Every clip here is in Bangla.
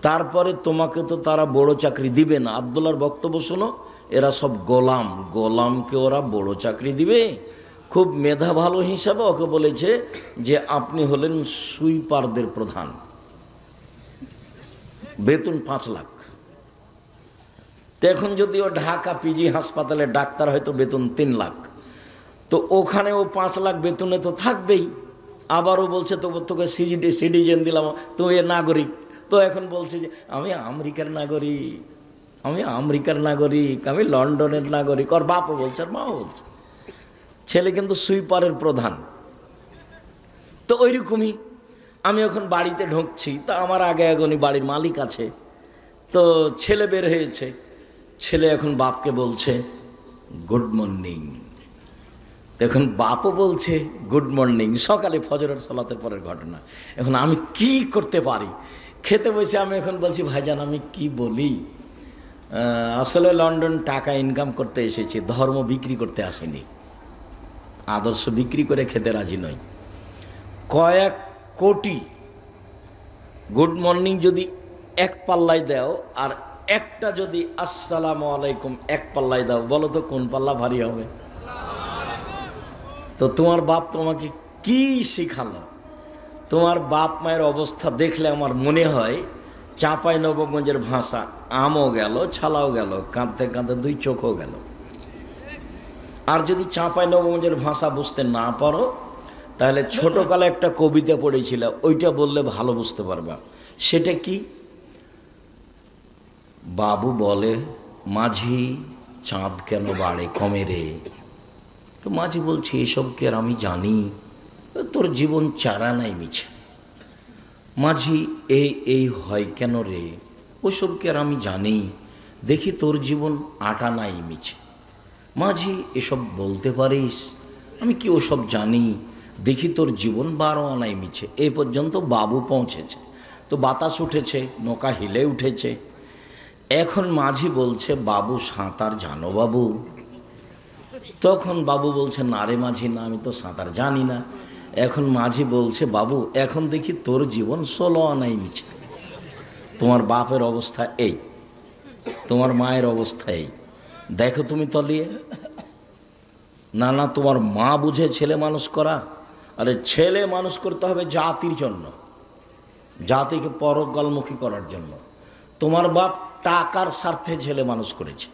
তারপরে তোমাকে তো তারা বড় চাকরি দিবে না। আব্দুল্লাহর বক্তব্য শোনো, এরা সব গোলাম, গোলামকে ওরা বড় চাকরি দিবে? খুব মেধা ভালো হিসাবে ওকে বলেছে যে আপনি হলেন সুইপারদের প্রধান, বেতন 5 লাখ। তো এখন যদি ও ঢাকা পিজি হাসপাতালে ডাক্তার, হয়তো বেতন 3 লাখ। তো ওখানে ও 5 লাখ বেতনে তো থাকবেই। আবারও বলছে তোকে সিটিজেন দিলাম, তুমি এর নাগরিক। তো এখন বলছে যে আমি আমেরিকার নাগরিক, আমি আমেরিকার নাগরিক, আমি লন্ডনের নাগরিক। ওর বাপও বলছে, আর মাও বলছে। ছেলে কিন্তু সুইপারের প্রধান। তো ওইরকমই আমি এখন বাড়িতে ঢুকছি, তা আমার আগে এগোনি বাড়ির মালিক আছে। তো ছেলে বের হয়েছে, ছেলে এখন বাপকে বলছে গুড মর্নিং। এখন বাপও বলছে গুড মর্নিং। সকালে ফজরের সালাতের পরের ঘটনা। এখন আমি কি করতে পারি? খেতে বসে আমি এখন বলছি ভাইজান আমি কি বলি, আসলে লন্ডন টাকা ইনকাম করতে এসেছি, ধর্ম বিক্রি করতে আসেনি, আদর্শ বিক্রি করে খেতে রাজি নই। কয়েক কোটি গুড মর্নিং যদি এক পাল্লায় দাও, আর একটা যদি আসসালামু আলাইকুম এক পাল্লায় দাও, বলো তো কোন পাল্লা ভারী হবে? তো তোমার বাপ তোমাকে কি শিখালো? তোমার বাপ মায়ের অবস্থা দেখলে আমার মনে হয় চাঁপাই নবগঞ্জের ভাষা, আমও গেল ছালাও গেল, কাঁদতে কাঁদতে 2 চোখও গেল। আর যদি চাঁপাই নবগঞ্জের ভাষা বুঝতে না পারো, তাহলে ছোটকালে একটা কবিতা পড়েছিল, ওইটা বললে ভালো বুঝতে পারবা। সেটা কি? বাবু বলে মাঝি চাঁদ কেন বাড়ে কমে রে। তো মাঝি বলছে এসব কি আর আমি জানি, তোর জীবন চারা নাই মিছে। মাঝি এই হয় কেন রে, ওসব কি আর আমি জানি, দেখি তোর জীবন আটা নাই মিছে। মাঝি এসব বলতে পারিস, আমি কি ওসব জানি, দেখি তোর জীবন 12 আনাই মিছে। এই পর্যন্ত বাবু পৌঁছেছে। তো বাতাস উঠেছে, নৌকা হিলে উঠেছে। এখন মাঝি বলছে বাবু সাঁতার জানো বাবু? তখন বাবু বলছে না রে মাঝি, না আমি তো সাঁতার জানি না। এখন মাঝি বলছে বাবু এখন দেখি তোর জীবন 16 আনাই মিছে। তোমার বাপের অবস্থা এই, তোমার মায়ের অবস্থা এই, দেখো তুমি তলিয়ে। না না, তোমার মা বুঝে ছেলে মানুষ করা? আরে ছেলে মানুষ করতে হবে জাতির জন্য, জাতিকে পরকালমুখী করার জন্য। তোমার বাপ টাকার স্বার্থে ছেলে মানুষ করেছে।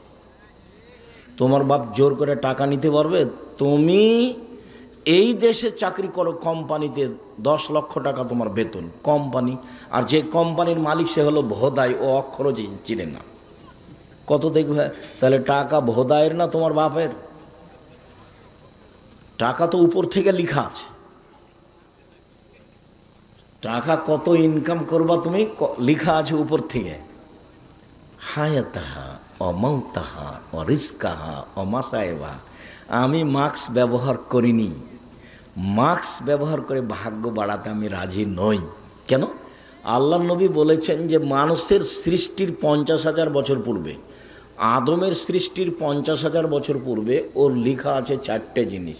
তোমার বাপ জোর করে টাকা নিতে পারবে? তুমি এই দেশে চাকরি করো কোম্পানিতে, 10 লক্ষ টাকা তোমার বেতন, কোম্পানি। আর যে কোম্পানির মালিক সে হলো ভোদাই, ও অক্ষরও চিনে না। কত দেখবে? তাহলে টাকা ভোদাইয়ের না তোমার বাপের? টাকা তো উপর থেকে লেখা আছে, টাকা কত ইনকাম করবা তুমি লেখা আছে উপর থেকে। হায়াতাহা অমাউতাহা অরিস্কাহা অমাসায়েবা। আমি মাস্ক ব্যবহার করিনি, মাস্ক ব্যবহার করে ভাগ্য বাড়াতে আমি রাজি নই। কেন? আল্লাহ নবী বলেছেন যে মানুষের সৃষ্টির 50,000 বছর পূর্বে, আদমের সৃষ্টির 50,000 বছর পূর্বে ওর লেখা আছে 4টে জিনিস।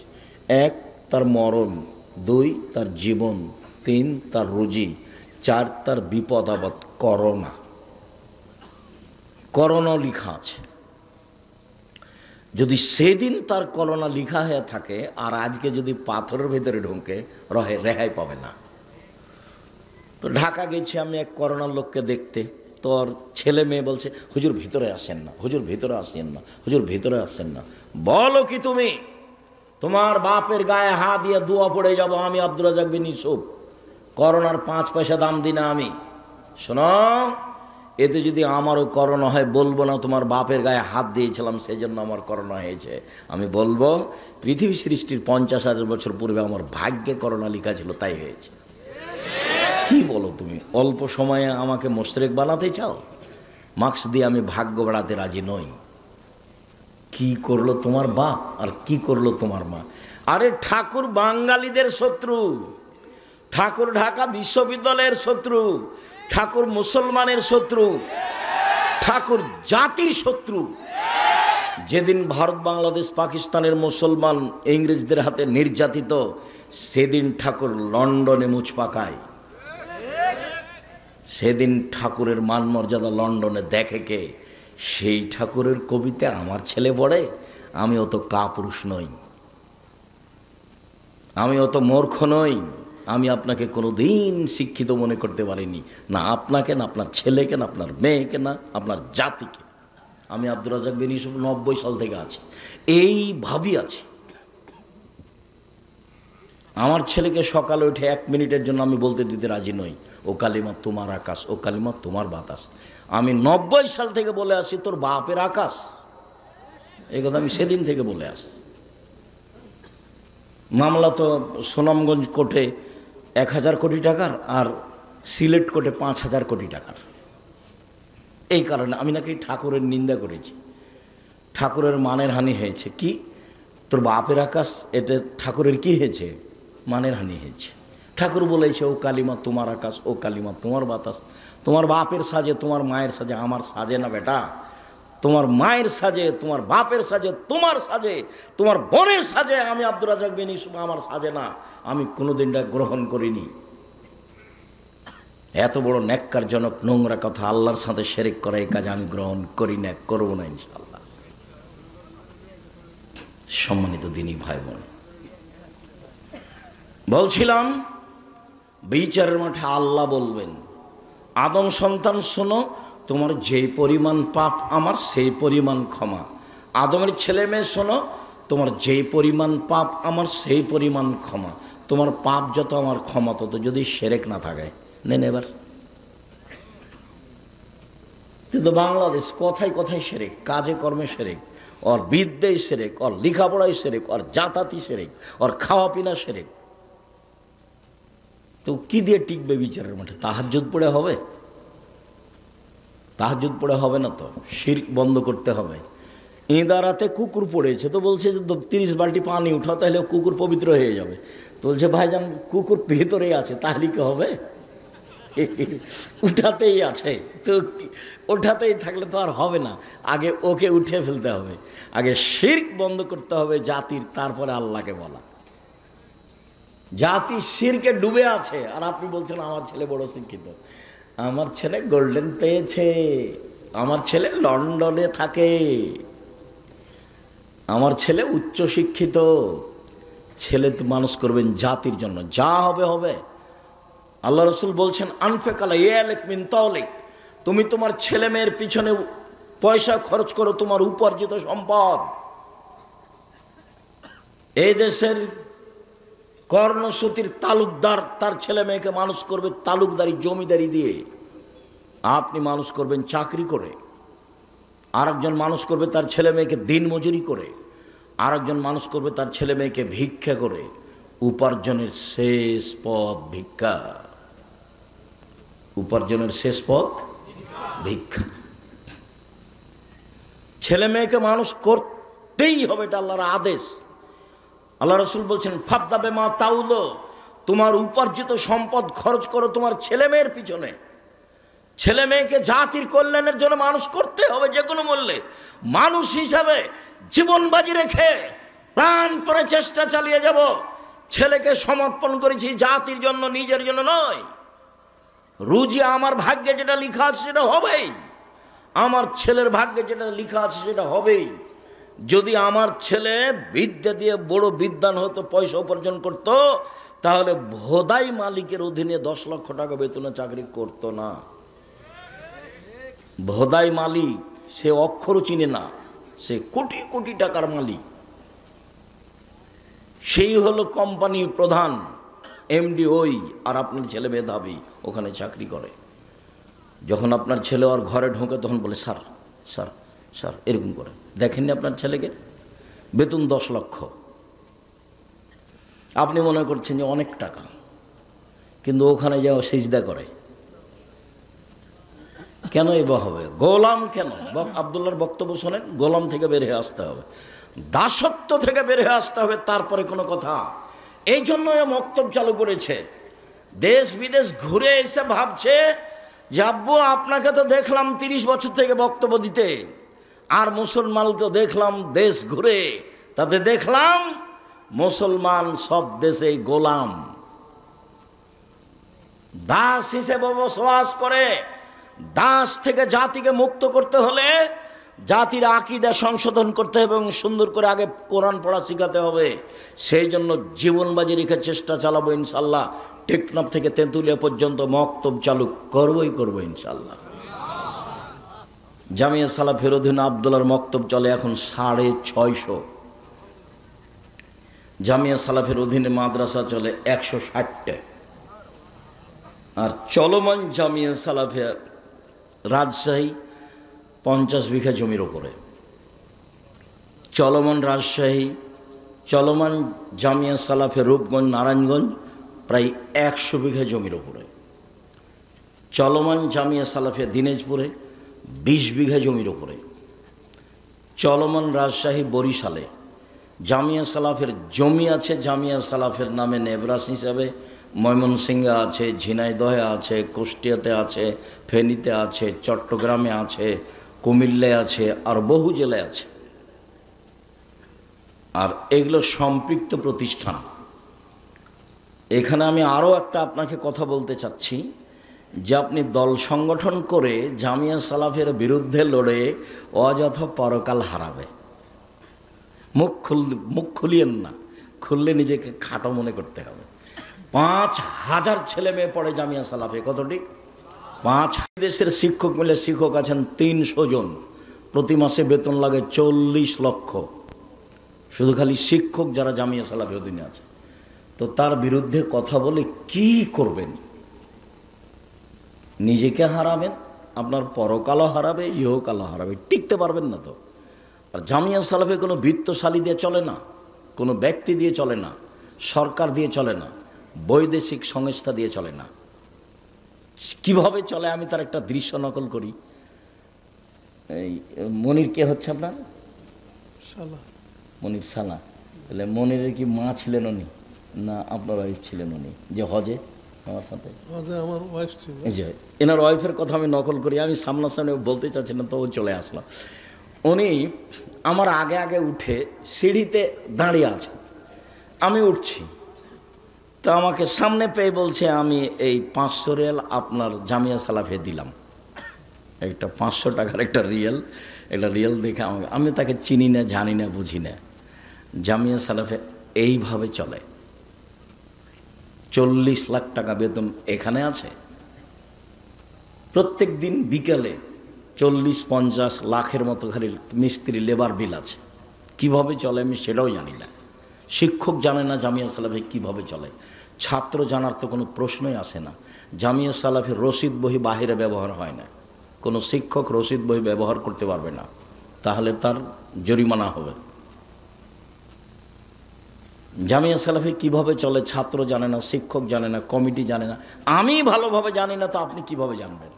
1 তার মরণ, 2 তার জীবন, 3 তার রুজি, 4 তার বিপদ আপদ। করোনা লেখা আছে। যদি সেদিন তার করোনা লেখা হয়ে থাকে, আর আজকে যদি পাথরের ভেতরে ঢুকে রেহাই পাবে না। তো ঢাকা গেছি আমি এক করোনার লোককে দেখতে। তোর ছেলে মেয়ে বলছে হুজুর ভিতরে আসেন না, হুজুর ভিতরে আসেন না, হুজুর ভিতরে আসেন না। বলো কি তুমি? তোমার বাপের গায়ে হাত দিয়ে দোয়া পড়ে যাব আমি, আব্দুর রাজ্জাক বিন ইউসুফ। করোনার 5 পয়সা দাম দিই না আমি। শোনো, এতে যদি আমারও করোনা হয় বলবো না তোমার বাপের গায়ে হাত দিয়েছিলাম সেই জন্য আমার করোনা হয়েছে। আমি বলবো পৃথিবী সৃষ্টির 50,000 বছর পূর্বে আমার ভাগ্যে করোনা লেখা ছিল, তাই হয়েছে। কি বলো তুমি? অল্প সময়ে আমাকে মোশরেক বানাতে চাও? মাস্ক দিয়ে আমি ভাগ্য বাড়াতে রাজি নই। কি করলো তোমার বাপ আর কি করলো তোমার মা? আরে ঠাকুর বাঙালিদের শত্রু, ঠাকুর ঢাকা বিশ্ববিদ্যালয়ের শত্রু, ঠাকুর মুসলমানের শত্রু, ঠাকুর জাতির শত্রু। যেদিন ভারত বাংলাদেশ পাকিস্তানের মুসলমান ইংরেজদের হাতে নির্যাতিত, সেদিন ঠাকুর লন্ডনে মুছ পাকায়। সেদিন ঠাকুরের মান মর্যাদা লন্ডনে দেখে কে? সেই ঠাকুরের কবিতা আমার ছেলে পড়ে? আমি অত কাপুরুষ নই, আমি অত মূর্খ নই। আমি আপনাকে কোনো দিন শিক্ষিত মনে করতে পারিনি, না আপনাকে, না আপনার ছেলেকে, না আপনার মেয়েকে, না আপনার জাতিকে। আমি আব্দুর রাজ্জাক বিন ইউসুফ 90 সাল থেকে আছি, এইভাবেই আছি। আমার ছেলেকে সকালে উঠে 1 মিনিটের জন্য আমি বলতে দিতে রাজি নই, ও কালিমা তোমার আকাশ, ও কালিমা তোমার বাতাস। আমি 90 সাল থেকে বলে আসি তোর বাপের আকাশ, এই কথা আমি সেদিন থেকে বলে আসি। মামলা তো সুনামগঞ্জ কোর্টে 1000 কোটি টাকার, আর সিলেট কোর্টে 5000 কোটি টাকার। এই কারণে আমি নাকি ঠাকুরের নিন্দা করেছি, ঠাকুরের মানের হানি হয়েছে। কি তোর বাপের আকাশ, এটা ঠাকুরের কি হয়েছে? মানের হানি হয়েছে। ঠাকুর বলেছে ও কালিমা তোমার আকাশ, ও কালিমা তোমার বাতাস। তোমার বাপের সাজে, তোমার মায়ের সাজে, আমার সাজে না বেটা। তোমার মায়ের সাজে, তোমার বাপের সাজে, তোমার সাজে, তোমার বোনের সাজে, আমি আব্দুর রাজ্জাক বিন ইউসুফ আমার সাজে না। আমি কোনোদিনটা গ্রহণ করিনি। এত বড় ন্যাক্কারজনক নোংরা কথা, আল্লাহর সাথে শিরক করা, এই কাজ আমি গ্রহণ করি না, করব না ইনশাআল্লাহ। সম্মানিত দিনী ভাই বোন, বলছিলাম বিচারের মাঠে আল্লাহ বলবেন, আদম সন্তান শোনো, তোমার যেই পরিমাণ পাপ আমার সেই পরিমাণ ক্ষমা। আদমের ছেলে মেয়ে শোনো, তোমার যেই পরিমাণ পাপ আমার সেই পরিমাণ ক্ষমা। তোমার পাপ যত আমার ক্ষমা তত, যদি শিরক না থাকে। নেন এবার, কিন্তু বাংলাদেশ কথায় কথায় শিরক, কাজে কর্মে শিরক, ওর বিদ্যায় শিরক, ওর লেখাপড়ায় শিরক, ওর জাতাতি শিরক, ওর খাওয়া পিনা শিরক। তো কি দিয়ে টিকবে বিচারের মাঠে? তাহাজ্জুদ পড়ে হবে? তাহাজ্জুদ পড়ে হবে না তো, শিরক বন্ধ করতে হবে। ইঁদারাতে কুকুর পড়েছে, তো বলছে যে 30 বালতি পানি উঠাও, তাহলে কুকুর পবিত্র হয়ে যাবে। তো বলছে ভাইজান কুকুর ভেতরেই আছে, তাহলে কি হবে? উঠাতেই আছে, তো ওঠাতেই থাকলে তো আর হবে না। আগে ওকে উঠে ফেলতে হবে, আগে শিরক বন্ধ করতে হবে জাতির, তারপরে আল্লাহকে বলা। জাতি শিরকে ডুবে আছে, আর আপনি বলছেন আমার ছেলে বড় শিক্ষিত। আমার ছেলে গোল্ডেন পেয়েছে, আমার ছেলে লন্ডনে থাকে, আমার ছেলে উচ্চ শিক্ষিত। ছেলে তো মানুষ করবেন জাতির জন্য, যা হবে হবে। আল্লাহ রসুল বলছেন আনফেকালা ইয়ালিক মিন তাওলিক, তুমি তোমার ছেলে মেয়ের পিছনে পয়সা খরচ করো, তোমার উপার্জিত সম্পদ। এই দেশের কর্ণসূতির তালুকদার তার ছেলে মেয়েকে মানুষ করবে তালুকদারি জমিদারি দিয়ে, আপনি মানুষ করবেন চাকরি করে। আরেকজন মানুষ করবে তার ছেলে মেয়েকে দিনমজুরি করে, আরেকজন মানুষ করবে তার ছেলে মেয়েকে ভিক্ষা করে। উপার্জনের শেষ পথ ভিক্ষা, উপার্জনের শেষ পথ ভিক্ষা। ছেলে মেয়েকে মানুষ করতেই হবে, এটা আল্লাহর আদেশ। আল্লাহ রসুল বলছেন ফাবদাবে মা তাউলো, তোমার উপার্জিত সম্পদ খরচ করো তোমার ছেলে মেয়ের পিছনে। ছেলে মেয়েকে জাতির কল্যাণের জন্য মানুষ করতে হবে যে কোনো মূল্যে। মানুষ হিসাবে জীবন বাজি রেখে প্রাণপণে চেষ্টা চালিয়ে যাব। ছেলেকে সমর্পণ করেছি জাতির জন্য, নিজের জন্য নয়। রুজি আমার ভাগ্যে যেটা লেখা আছে সেটা হবেই, আমার ছেলের ভাগ্যে যেটা লেখা আছে সেটা হবেই। যদি আমার ছেলে বিদ্যা দিয়ে বড় বিদ্বান হতো, পয়সা উপার্জন করত, তাহলে ভোদাই মালিকের অধীনে 10 লক্ষ টাকা বেতনে চাকরি করতো না। ভোদাই মালিক সে অক্ষরও চিনে না, সে কোটি কোটি টাকার মালিক। সেই হলো কোম্পানি প্রধান, এমডি ওই, আর আপনার ছেলে মেধাবী, ওখানে চাকরি করে। যখন আপনার ছেলে ওর ঘরে ঢোকে তখন বলে স্যার স্যার স্যার, এরকম করে। দেখেননি আপনার ছেলেকে? বেতন 10 লক্ষ। আপনি মনে করছেন যে অনেক টাকা, কিন্তু ওখানে যাওয়া সিজদা করে। কেন এবার হবে? গোলাম কেন? আব্দুল্লাহর বক্তব্য শোনেন, গোলাম থেকে বের হয়ে আসতে হবে, দাসত্ব থেকে বের হয়ে আসতে হবে, তারপরে কোনো কথা। এই জন্য মক্তব চালু করেছে। দেশ বিদেশ ঘুরে এসে ভাবছে যে আব্বু আপনাকে তো দেখলাম 30 বছর থেকে বক্তব্য দিতে, আর মুসলমানকেও দেখলাম দেশ ঘুরে, তাতে দেখলাম মুসলমান সব দেশেই গোলাম। দাস হিসেবে বসবাস করে। দাস থেকে জাতিকে মুক্ত করতে হলে জাতির আকীদা সংশোধন করতে হবে এবং সুন্দর করে আগে কোরআন পড়া শেখাতে হবে। সেই জন্য জীবন বাজি রেখে চেষ্টা চালাবো ইনশাল্লাহ। টেকনাফ থেকে তেঁতুলিয়া পর্যন্ত মক্তব চালু করবো ইনশাল্লাহ। জামিয়া সালাফের অধীনে আব্দুল্লাহর মক্তব চলে এখন 650। জামিয়া সালাফের অধীনে মাদ্রাসা চলে 160টা। আর চলমান জামিয়া সালাফে রাজশাহী 50 বিঘা জমির ওপরে। চলমান রাজশাহী, চলমান জামিয়া সালাফে রূপগঞ্জ নারায়ণগঞ্জ প্রায় 100 বিঘা জমির ওপরে। চলমান জামিয়া সালাফে দিনাজপুরে 20 বিঘা জমির ওপরে। চলমান রাজশাহী বরিশালে জামিয়া সালাফের জমি আছে, জামিয়া সালাফের নামে নেবরাস হিসাবে। ময়মনসিংহে আছে, ঝিনাইদহে আছে, কুষ্টিয়াতে আছে, ফেনীতে আছে, চট্টগ্রামে আছে, কুমিল্লায় আছে, আর বহু জেলায় আছে। আর এগুলো সম্পৃক্ত প্রতিষ্ঠান। এখানে আমি আরও একটা আপনাকে কথা বলতে চাচ্ছি যে আপনি দল সংগঠন করে জামিয়া সালাফের বিরুদ্ধে লড়ে অযথা পরকাল হারাবে। মুখ খুলিয়েন না, খুললে নিজেকে খাটো মনে করতে হবে। 5000 ছেলে মেয়ে পড়ে জামিয়া সালাফে। কতটি? 5। দেশের শিক্ষক মিলে শিক্ষক আছেন 300 জন। প্রতি মাসে বেতন লাগে 40 লক্ষ। শুধু খালি শিক্ষক যারা জামিয়া সালাফের অধীনে আছে। তো তার বিরুদ্ধে কথা বলে কি করবেন? নিজেকে হারাবেন, আপনার পরকালও হারাবে, ইহকালও হারাবে, টিকতে পারবেন না তো। আর জামিয়া সালাফে কোনো বিত্তশালী দিয়ে চলে না, কোনো ব্যক্তি দিয়ে চলে না, সরকার দিয়ে চলে না, বৈদেশিক সংস্থা দিয়ে চলে না। কিভাবে চলে আমি তার একটা দৃশ্য নকল করি। এই মনির কে হচ্ছে আপনার? মনির সালা। তাহলে মনিরের কি মা ছিলেন উনি না আপনার ওয়াইফ ছিলেন উনি যে হজে আমার সাথে? আমার ওয়াইফ ছিল। এই যে এনার ওয়াইফের কথা আমি নকল করি। আমি সামনাসামনি বলতে চাচ্ছি না, তো চলে আসলাম। উনি আমার আগে আগে উঠে সিঁড়িতে দাঁড়িয়ে আছে, আমি উঠছি। তো আমাকে সামনে পেয়ে বলছে আমি এই 500 রিয়াল আপনার জামিয়া সালাফে দিলাম। একটা 500 টাকার একটা রিয়েল দেখে আমি তাকে চিনি না, জানি না, বুঝি না। জামিয়া সালাফে এইভাবে চলে। 40 লাখ টাকা বেতন এখানে আছে। প্রত্যেক দিন বিকেলে 40-50 লাখের মতো খালি মিস্ত্রি লেবার বিল আছে। কিভাবে চলে আমি সেটাও জানি না। শিক্ষক জানে না জামিয়া সালাফে কিভাবে চলে। ছাত্র জানার তো কোনো প্রশ্নই আসে না। জামিয়া সালাফের রসিদ বই বাহিরে ব্যবহার হয় না। কোনো শিক্ষক রসিদ বই ব্যবহার করতে পারবে না, তাহলে তার জরিমানা হবে। জামিয়া সালাফে কিভাবে চলে ছাত্র জানে না, শিক্ষক জানে না, কমিটি জানে না, আমি ভালোভাবে জানি না, তো আপনি কিভাবে জানবেন?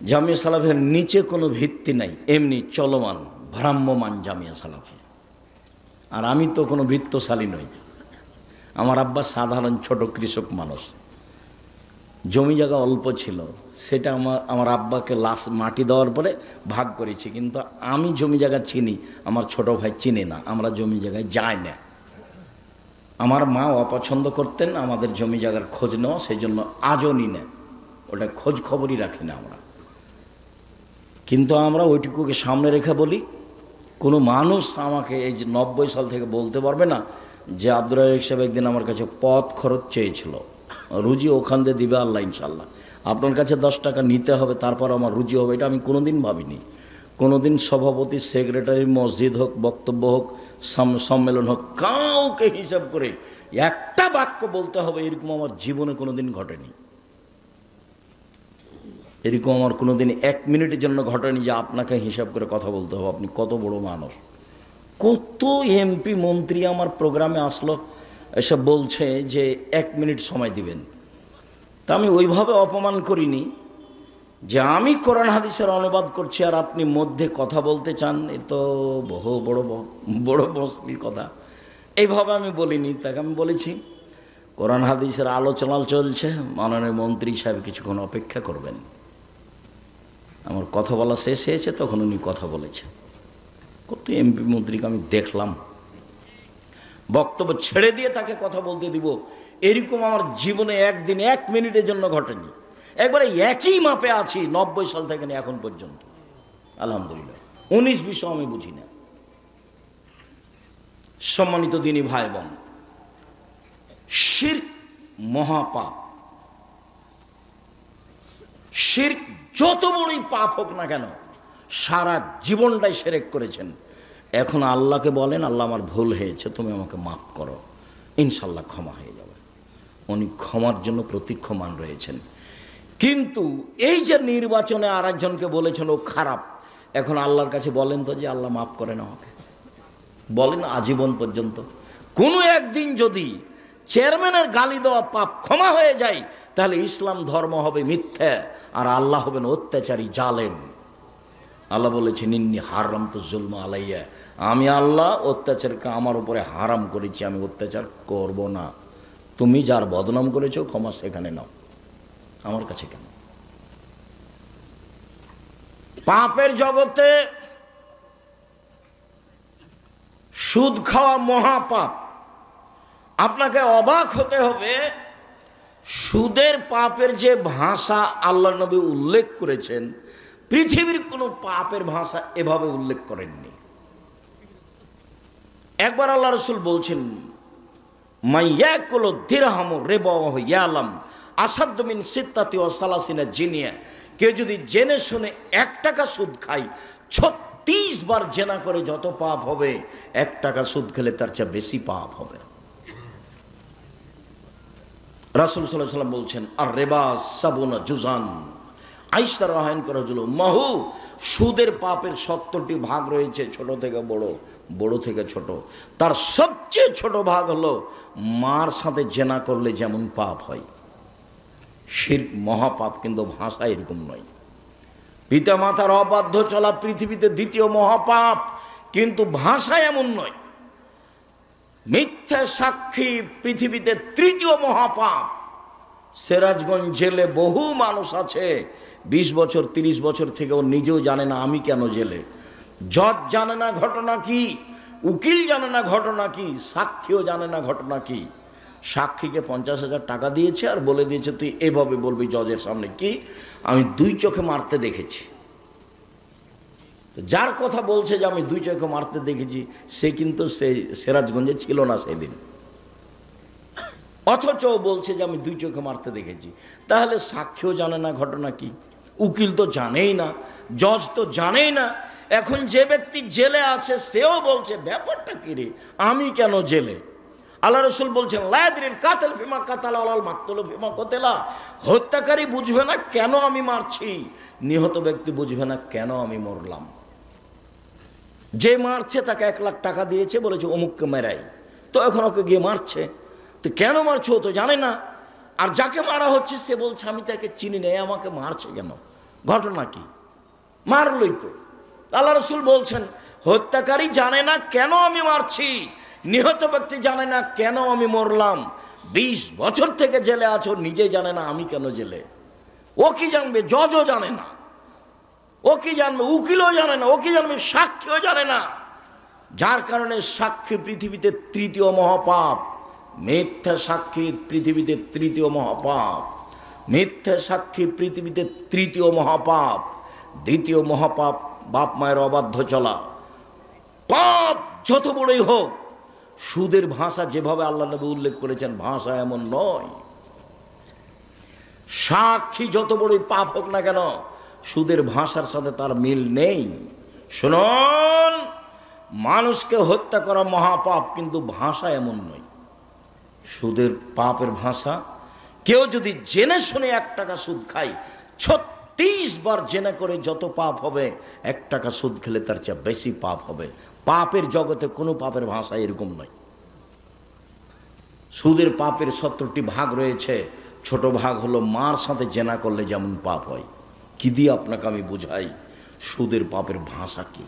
জামিয়া সালাফের নিচে কোনো ভিত্তি নাই, এমনি চলমান ভ্রাম্যমান জামিয়া সালাফে। আর আমি তো কোনো বিত্তশালী নই। আমার আব্বা সাধারণ ছোট কৃষক মানুষ। জমি জায়গা অল্প ছিল, সেটা আমার আব্বাকে মাটি দেওয়ার পরে ভাগ করেছি। কিন্তু আমি জমি জায়গা চিনি, আমার ছোট ভাই চিনে না। আমরা জমি জায়গায় যাই না। আমার মা অপছন্দ করতেন আমাদের জমি জায়গার খোঁজ নেওয়া, সেই জন্য আজও নি না, ওটা খোঁজ খবরই রাখি না আমরা। কিন্তু আমরা ওইটুকুকে সামনে রেখে বলি, কোনো মানুষ আমাকে এই যে 90 সাল থেকে বলতে পারবে না যে আব্দুর রাজ্জাক সাহেব একদিন আমার কাছে পথ খরচ চেয়েছিল, রুজি ওখান দিয়ে দিবে আল্লাহ ইনশাল্লাহ। আপনার কাছে 10 টাকা নিতে হবে, তারপর আমার রুজি হবে, এটা আমি কোনোদিন ভাবিনি। কোনোদিন সভাপতি, সেক্রেটারি, মসজিদ হোক, বক্তব্য হোক, সম্মেলন হোক, কাউকে হিসাব করে একটা বাক্য বলতে হবে এরকম আমার জীবনে কোনোদিন ঘটেনি। এরকম আমার কোনোদিন 1 মিনিটের জন্য ঘটেনি যে আপনাকে হিসাব করে কথা বলতে হবে। আপনি কত বড় মানুষ। কত এমপি মন্ত্রী আমার প্রোগ্রামে আসলো, এসব বলছে যে 1 মিনিট সময় দিবেন। তা আমি ওইভাবে অপমান করিনি যে আমি কোরআন হাদিসের অনুবাদ করছি আর আপনি মধ্যে কথা বলতে চান, এ তো বহু বড় মুশকিল কথা। এইভাবে আমি বলিনি। তাকে আমি বলেছি কোরআন হাদিসের আলোচনা চলছে, মাননীয় মন্ত্রী সাহেব কিছুক্ষণ অপেক্ষা করবেন। আমার কথা বলা শেষ হয়েছে, তখন উনি কথা বলেছেন। কত এমপি মন্ত্রীকে আমি দেখলাম। বক্তব্য ছেড়ে দিয়ে তাকে কথা বলতে দিব, এরকম আমার জীবনে একদিন 1 মিনিটের জন্য ঘটেনি। একবারে একই মাপে আছি 90 সাল থেকে এখন পর্যন্ত, আলহামদুলিল্লাহ। 19-20 আমি বুঝি না। সম্মানিত দিনী ভাই বোন, শিরক মহাপাপ। শিরক যত বড়ই পাপ হোক না কেন, সারা জীবনটাই শিরক করেছেন, এখন আল্লাহকে বলেন, আল্লাহ আমার ভুল হয়েছে, তুমি আমাকে মাফ করো, ইনশাল্লাহ ক্ষমা হয়ে যাবে। উনি ক্ষমার জন্য প্রতীক্ষমান রয়েছেন। কিন্তু এই যে নির্বাচনে আর একজনকে বলেছেন ও খারাপ, এখন আল্লাহর কাছে বলেন তো যে আল্লাহ মাফ করেন আমাকে, বলেন আজীবন পর্যন্ত। কোনো একদিন যদি চেয়ারম্যানের গালি দেওয়া পাপ ক্ষমা হয়ে যায়, তাহলে ইসলাম ধর্ম হবে মিথ্যা, আর আল্লাহ হবেন অত্যাচারী, জালেম। আল্লাহ বলেছেন, ইন্নী হারামতু যুলমা আলাইয়া, আমি আল্লাহ অত্যাচারকে আমার উপরে হারাম করেছি, আমি অত্যাচার করব না। তুমি যার বদনাম করেছো ক্ষমা সেখানে নাও, আমার কাছে কেন? পাপের জগতে সুদ খাওয়া মহাপাপ। আপনাকে অবাক হতে হবে, সুদের পাপের যে ভাষা আল্লাহ নবী উল্লেখ করেছেন, পৃথিবীর কোনো পাপের ভাষা এভাবে উল্লেখ করেননি। একবার আল্লাহ রাসূল বলছেন, মাইয়াকুলু দিরহাম রিবাহু ইয়ালাম আসাদ্দু মিন সিত্তাতি ওয়া সালাসিনা জিনিয়া। কেউ যদি জেনে শুনে 1 টাকা সুদ খায়, 36 বার জেনা করে যত পাপ হবে, 1 টাকা সুদ খেলে তার চেয়ে বেশি পাপ হবে। রাসূল সাল্লাল্লাহু আলাইহি ওয়াসাল্লাম বলছেন, আর রিবা সাবুনা জুজান। আয়েশা রাদিয়াল্লাহু আনহা মাহু, সুদের পাপের 70টি ভাগ রয়েছে, ছোট থেকে বড়, বড় থেকে ছোট। তার সবচেয়ে ছোট ভাগ হলো মার সাথে জেনা করলে যেমন পাপ হয়। শিরক মহাপাপ, কিন্তু ভাষা এরকম নয়। পিতা মাতার অবাধ্য চলা পৃথিবীতে 2য় মহাপাপ, কিন্তু ভাষা এমন নয়। মিথ্যা সাক্ষী পৃথিবীতে 3য় মহাপাপ। সিরাজগঞ্জ জেলে বহু মানুষ আছে, 20 বছর 30 বছর থেকেও নিজেও জানে না আমি কেন জেলে। জজ জানে না ঘটনা কি, উকিল জানে না ঘটনা কি, সাক্ষীও জানে না ঘটনা কি। সাক্ষীকে 50,000 টাকা দিয়েছে আর বলে দিয়েছে তুই এভাবে বলবি জজের সামনে, কি আমি 2 চোখে মারতে দেখেছি। যার কথা বলছে যে আমি 2 চোখে মারতে দেখেছি, সে কিন্তু সে সিরাজগঞ্জে ছিল না সেদিন, অথচ বলছে যে আমি 2 চোখে মারতে দেখেছি। তাহলে সাক্ষীও জানে না ঘটনা কি, উকিল তো জানেই না, জজ তো জানেই না। এখন যে ব্যক্তি জেলে আছে সেও বলছে ব্যাপারটা কি রে, আমি কেন জেলে? আল্লাহ রাসূল বলছেন, লা ইয়াদরিল কাতিল ফিমা কাতালা ওয়াল মাকতুলু ফিমা কুতিলা। হত্যাকারী বুঝবে না কেন আমি মারছি, নিহত ব্যক্তি বুঝবে না কেন আমি মরলাম। যে মারছে তাকে 1 লাখ টাকা দিয়েছে, বলেছে অমুককে মেরাই, তো এখন ওকে গিয়ে মারছে, তো কেন মারছো তো জানে না। আর যাকে মারা হচ্ছে সে বলছে আমি তাকে চিনি না, আমাকে মারছে কেন, ঘটনা কি, মারলই তো। আল্লাহ রাসূল বলছেন, হত্যাকারী জানে না কেন আমি মারছি, নিহত ব্যক্তি জানে না কেন আমি মরলাম। 20 বছর থেকে জেলে আছো, নিজে জানে না আমি কেন জেলে। ও কি জানবে? জজও জানে না। ও কি জানবে? উকিলও জানে না। ও কি জানবে? সাক্ষীও জানে না। যার কারণে সাক্ষী পৃথিবীতে 3য় মহাপাপ। মিথ্যা সাক্ষী পৃথিবীতে 3য় মহাপাপ। মিথ্যা সাক্ষী পৃথিবীতে 3য় মহাপাপ। 2য় মহাপাপ বাপ মায়ের অবাধ্য চলা। পাপ যত বড়ই হোক, সুদের ভাষা যেভাবে আল্লাহ নবী উল্লেখ করেছেন, ভাষা এমন নয়। সাক্ষী যত বড়ই পাপ হোক না কেন, সুদের ভাষার সাথে তার মিল নেই। শুনুন, মানুষকে হত্যা করা মহাপাপ, কিন্তু ভাষা এমন নয়। সুদের পাপের ভাষা, কেউ যদি জেনে শুনে 1 টাকা সুদ খায়, 36 বার জেনে করে যত পাপ হবে, 1 টাকা সুদ খেলে তার চেয়ে বেশি পাপ হবে। পাপের জগতে কোনো পাপের ভাষা এরকম নয়। সুদের পাপের 70টি ভাগ রয়েছে। ছোট ভাগ হলো মার সাথে জেনা করলে যেমন পাপ হয়। কি দিয়ে আপনাকে আমি বুঝাই সুদের পাপের ভাষা কি?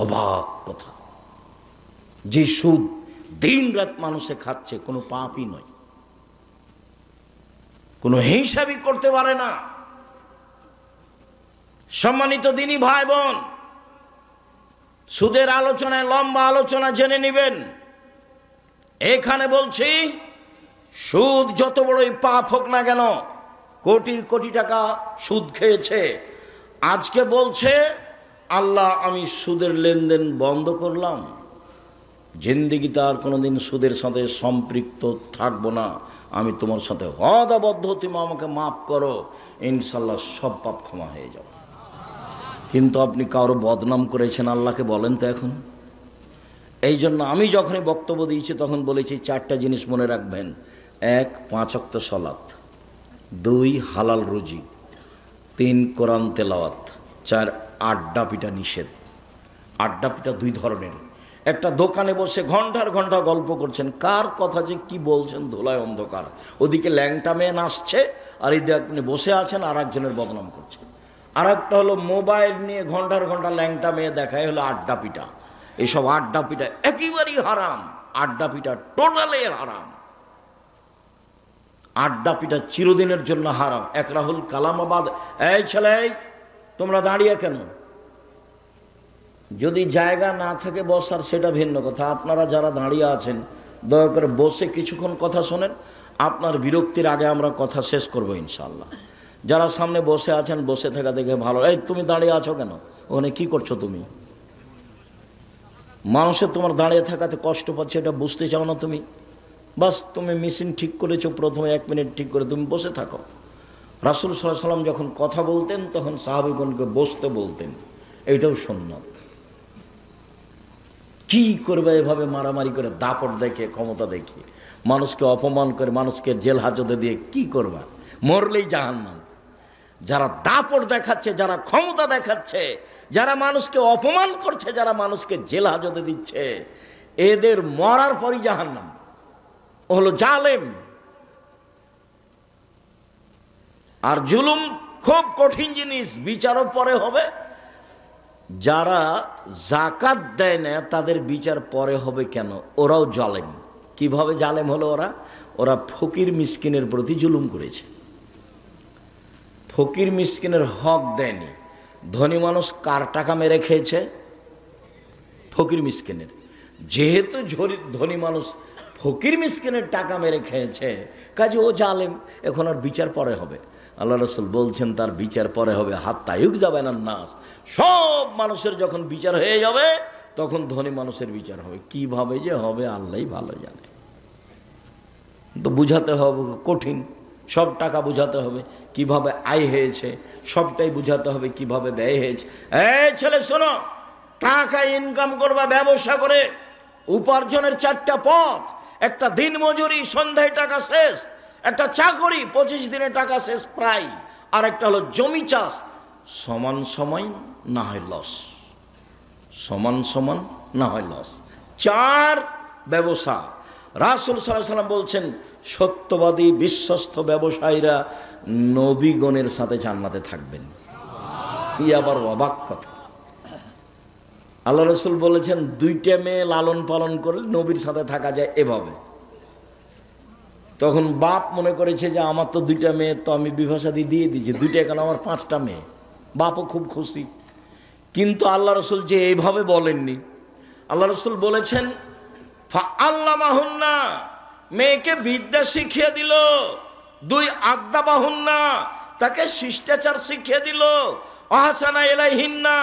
অবাক কথা, যে সুদ দিন রাত মানুষে খাচ্ছে, কোনো পাপই নয়, কোনো হিসাবই করতে পারে না। সম্মানিত দিনী ভাই বোন, সুদের আলোচনায় লম্বা আলোচনা জেনে নেবেন। এখানে বলছি সুদ যত বড়ই পাপ হোক না কেন, কোটি কোটি টাকা সুদ খেয়েছে, আজকে বলছে আল্লাহ আমি সুদের লেনদেন বন্ধ করলাম, জিন্দেগিতে আর কোনোদিন সুদের সাথে সম্পৃক্ত থাকবো না, আমি তোমার সাথে ওয়াদাবদ্ধ, তুমি আমাকে মাফ করো, ইনশাল্লাহ সব পাপ ক্ষমা হয়ে যাবে। কিন্তু আপনি কারো বদনাম করেছেন, আল্লাহকে বলেন তো এখন। এই জন্য আমি যখনই বক্তব্য দিয়েছি তখন বলেছি 4টা জিনিস মনে রাখবেন। 1 5 ওয়াক্ত সালাত, 2 হালাল রুজি, 3 কোরআন তেলাওয়াত, 4 আড্ডা পিটা নিষেধ। আড্ডা পিটা 2 ধরনের। একটা দোকানে বসে ঘন্টার ঘন্টা গল্প করছেন, কার কথা যে কি বলছেন ধোলায় অন্ধকার, ওদিকে ল্যাংটা মেয়ে নাচছে আর এই আপনি বসে আছেন আর একজনের বদনাম করছেন। আর একটা হলো মোবাইল নিয়ে ঘন্টার ঘন্টা ল্যাংটা মেয়ে দেখায়, হলো আড্ডা পিটা। এইসব আড্ডা পিটা একেবারেই হারাম, আড্ডা পিটা টোটালি হারাম, আড্ডা পিটা চিরদিনের জন্য হারাম। এক রাহুল কালামাবাদ, এই ছেলে তোমরা দাঁড়িয়ে কেন? যদি জায়গা না থাকে বসার সেটা ভিন্ন কথা, আপনারা যারা দাঁড়িয়ে আছেন দয়া করে বসে কিছুক্ষণ কথা শোনেন, আপনার বিরক্তির আগে আমরা কথা শেষ করবো ইনশাআল্লাহ। যারা সামনে বসে আছেন বসে থাকা দেখে ভালো। এই তুমি দাঁড়িয়ে আছো কেন? ওখানে কি করছো তুমি? মানুষের তোমার দাঁড়িয়ে থাকাতে কষ্ট পাচ্ছে, এটা বুঝতে চাও না তুমি? বাস তুমি মেশিন ঠিক করেছো, প্রথমে 1 মিনিট ঠিক করে তুমি বসে থাকো। রাসূল সাল্লাল্লাহু আলাইহি সাল্লাম যখন কথা বলতেন তখন সাহাবীগণকে বসতে বলতেন, এটাও সুন্নাত। কি করবে এভাবে মারামারি করে, দাপট দেখে, ক্ষমতা দেখে, মানুষকে অপমান করে, মানুষকে জেল হাজতে দিয়ে কি করবা? মরলেই জাহান্নাম। যারা দাপট দেখাচ্ছে, যারা ক্ষমতা দেখাচ্ছে, যারা মানুষকে অপমান করছে, যারা মানুষকে জেল হাজতে দিচ্ছে, এদের মরার পরই জাহান্নাম। ও হলো জালেম। আর জুলুম খুব কঠিন জিনিস, বিচারও পরে হবে। যারা জাকাত দেয় না তাদের বিচার পরে হবে কেন? ওরাও জালেম। কিভাবে জালেম হলো ওরা? ওরা ফকির মিসকিনের প্রতি জুলুম করেছে, ফকির মিসকিনের হক দেয়নি। ধনী মানুষ কার টাকা মেরে খেয়েছে? ফকির মিসকিনের। যেহেতু ধনী মানুষ ফকির মিসকিনের টাকা মেরে খেয়েছে, কাজে ও জালেম, এখন আর বিচার পরে হবে। আল্লাহ রাসূল বলছেন তার বিচার পরে হবে, হাত্তা ইউকযা না নাস। সব মানুষের যখন বিচার হয়ে যাবে তখন ধনী মানুষের বিচার হবে। কিভাবে যে হবে আল্লাহই ভালো জানে। তো বুঝাতে হবে কঠিন, সব টাকা বুঝাতে হবে কিভাবে আয় হয়েছে, সবটাই বুঝাতে হবে কিভাবে ব্যয় হয়েছে। এই ছেলে শোনো, টাকা ইনকাম করবা ব্যবসা করে, উপার্জনের 4টা পথ। একটা দিন মজুরি, সন্ধ্যায় টাকা শেষ। একটা চাকরি, 25 দিনে টাকা শেষ প্রায়। আর একটা হলো জমি চাষ, সমান সময় না হয় লস, সমান সমান না হয় লস। 4 ব্যবসা। রাসূল সাল্লাল্লাহু আলাইহি ওয়াসাল্লাম বলছেন সত্যবাদী বিশ্বস্ত ব্যবসায়ীরা নবীগণের সাথে জান্নাতে থাকবেন। কি আবার অবাক কথা! আল্লাহ রাসূল বলেছেন 2টা মেয়ে লালন পালন করে নবীর সাথে থাকা যায় এভাবে। তখন বাপ মনে করেছে যে আমার তো 2টা মেয়ে, তো আমি বিবাহসাদী দিয়ে দিয়েছি, 2টা কেন আমার 5টা মেয়ে। বাপও খুব খুশি। কিন্তু আল্লাহ রাসূল যে এইভাবে বলেননি। আল্লাহ রাসূল বলেছেন ফাআল্লামাহুন্না, মেয়েকে বিদ্যা শিখিয়ে দিল। 2 আদাবাহুন্না, তাকে শিষ্টাচার শিখিয়ে দিল। আহসানা ইলাইহিন্না,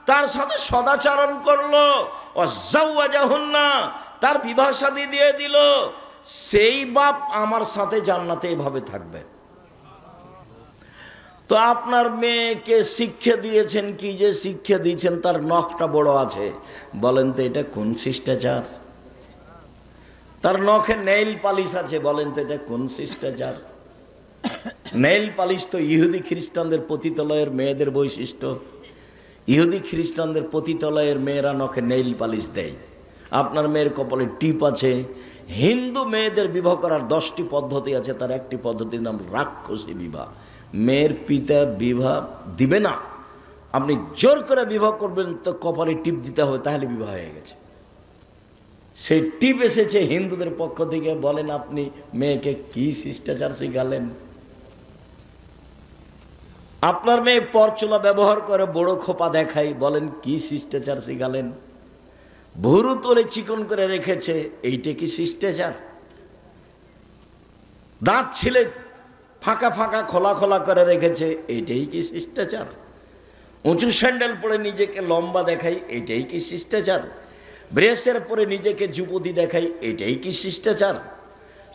তার সাথে সদাচরণ করলো। ওয়াজাওয়াজাহুন্না, তার বিবাহ শাদী দিয়ে দিল। সেই বাপ আমার সাথে জান্নাতে এভাবে থাকবে। তো আপনার মেয়েকে শিক্ষা দিয়েছেন, কি যে শিক্ষা দিয়েছেন, তার নখটা বড় আছে, বলেন তো এটা কোন শিষ্টাচার? তার নখে নেইল পালিশ আছে, বলেন তো এটা কোন শিষ্টাচার? নেইল পালিশ তো ইহুদি খ্রিস্টানদের পতিতালয়ের মেয়েদের বৈশিষ্ট্য। ইহুদি খ্রিস্টানদের পতিতালয়ের মেয়েরা নখে নেইল পালিশ দেয়। আপনার মেয়ের কপালে টিপ আছে। হিন্দু মেয়েদের বিবাহ করার 10টি পদ্ধতি আছে, তার একটি পদ্ধতির নাম রাক্ষসী বিবাহ। মেয়ের পিতা বিবাহ দিবে না, আপনি জোর করে বিবাহ করবেন তো কপালে টিপ দিতে হবে, তাহলে বিবাহ হয়ে গেছে। সেই টিপ এসেছে হিন্দুদের পক্ষ থেকে। বলেন আপনি মেয়েকে কি শিষ্টাচার শিখালেন? আপনার মেয়ে পরচুলা ব্যবহার করে বড় খোপা দেখাই, বলেন কি শিষ্টাচার শিখালেন? ভুরু তোলে চিকন করে রেখেছে, এইটা কি শিষ্টাচার? দাঁত ছিলে ফাঁকা ফাঁকা খোলা খোলা করে রেখেছে, এইটাই কি শিষ্টাচার? উঁচু স্যান্ডেল পরে নিজেকে লম্বা দেখাই, এইটাই কি শিষ্টাচার? ব্রেসের পরে নিজেকে যুবতী দেখাই, এইটাই কি শিষ্টাচার?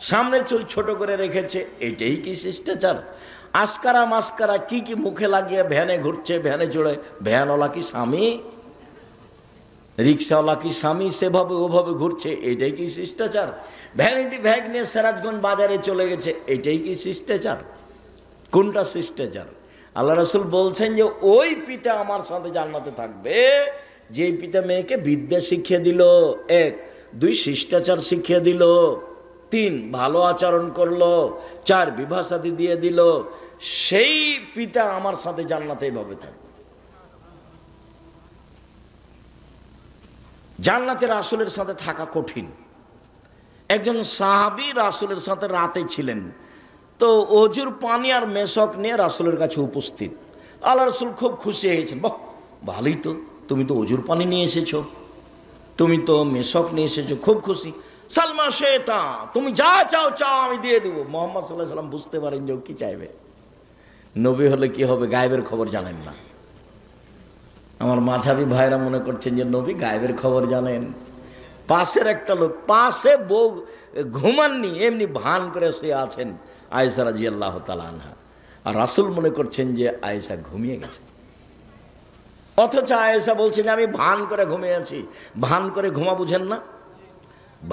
সামনের চুল ছোট করে রেখেছে, এইটাই কি শিষ্টাচার? আস্কারা মাস্কারা কি কি মুখে লাগিয়ে ভ্যানে ঘুরছে, ভ্যানে চড়ে, ভ্যানওয়ালা কি স্বামী, রিক্সাওয়ালা কি স্বামী, সেভাবে ওভাবে ঘুরছে, এইটাই কি শিষ্টাচার? ভ্যানিটি ব্যাগ নিয়ে সিরাজগঞ্জ বাজারে চলে গেছে, এইটাই কি শিষ্টাচার? কোনটা শিষ্টাচার? আল্লাহ রাসূল বলছেন যে ওই পিতা আমার সাথে জান্নাতে থাকবে যে পিতা মেয়েকে বিদ্যা শিখিয়ে দিল, 1, 2 শিষ্টাচার শিখিয়ে দিল, 3 ভালো আচরণ করলো, 4 বিবাহ শাদী দিয়ে দিল, সেই পিতা আমার সাথে জান্নাতে এইভাবে থাকবে। জান্নাতে রাসূলের সাথে থাকা কঠিন। একজন সাহাবী রাসূলের সাথে রাতে ছিলেন, তো অজুর পানি আর মেশক নিয়ে রাসূলের কাছে উপস্থিত। আল্লাহ রাসূল খুব খুশি হয়েছেন, বাহ ভালোই তো, তুমি তো অজুর পানি নিয়ে এসেছো, তুমি তো মেশক নিয়ে এসেছো, খুব খুশি। সালমা শেতা, তুমি যা চাও চাও আমি দিয়ে দেবো। মুহাম্মদ সাল্লাল্লাহু আলাইহি ওয়াসাল্লাম বুঝতে পারেন যে ও কি চাইবে। নবী হলে কি হবে, গায়েবের খবর জানেন না। আমার মাঝাবি ভাইরা মনে করছেন যে নবী গায়েবের খবর জানেন। পাশের একটা লোক, পাশে বউ ঘুমাননি, এমনি ভান করে শুয়ে আছেন আয়েশা রাদিয়াল্লাহু তাআলা আনহা, আর রাসূল মনে করছেন যে আয়েশা ঘুমিয়ে গেছে, অথচ আয়েশা বলছে যে আমি ভান করে ঘুমিয়ে আছি। ভান করে ঘুমা বুঝেন না,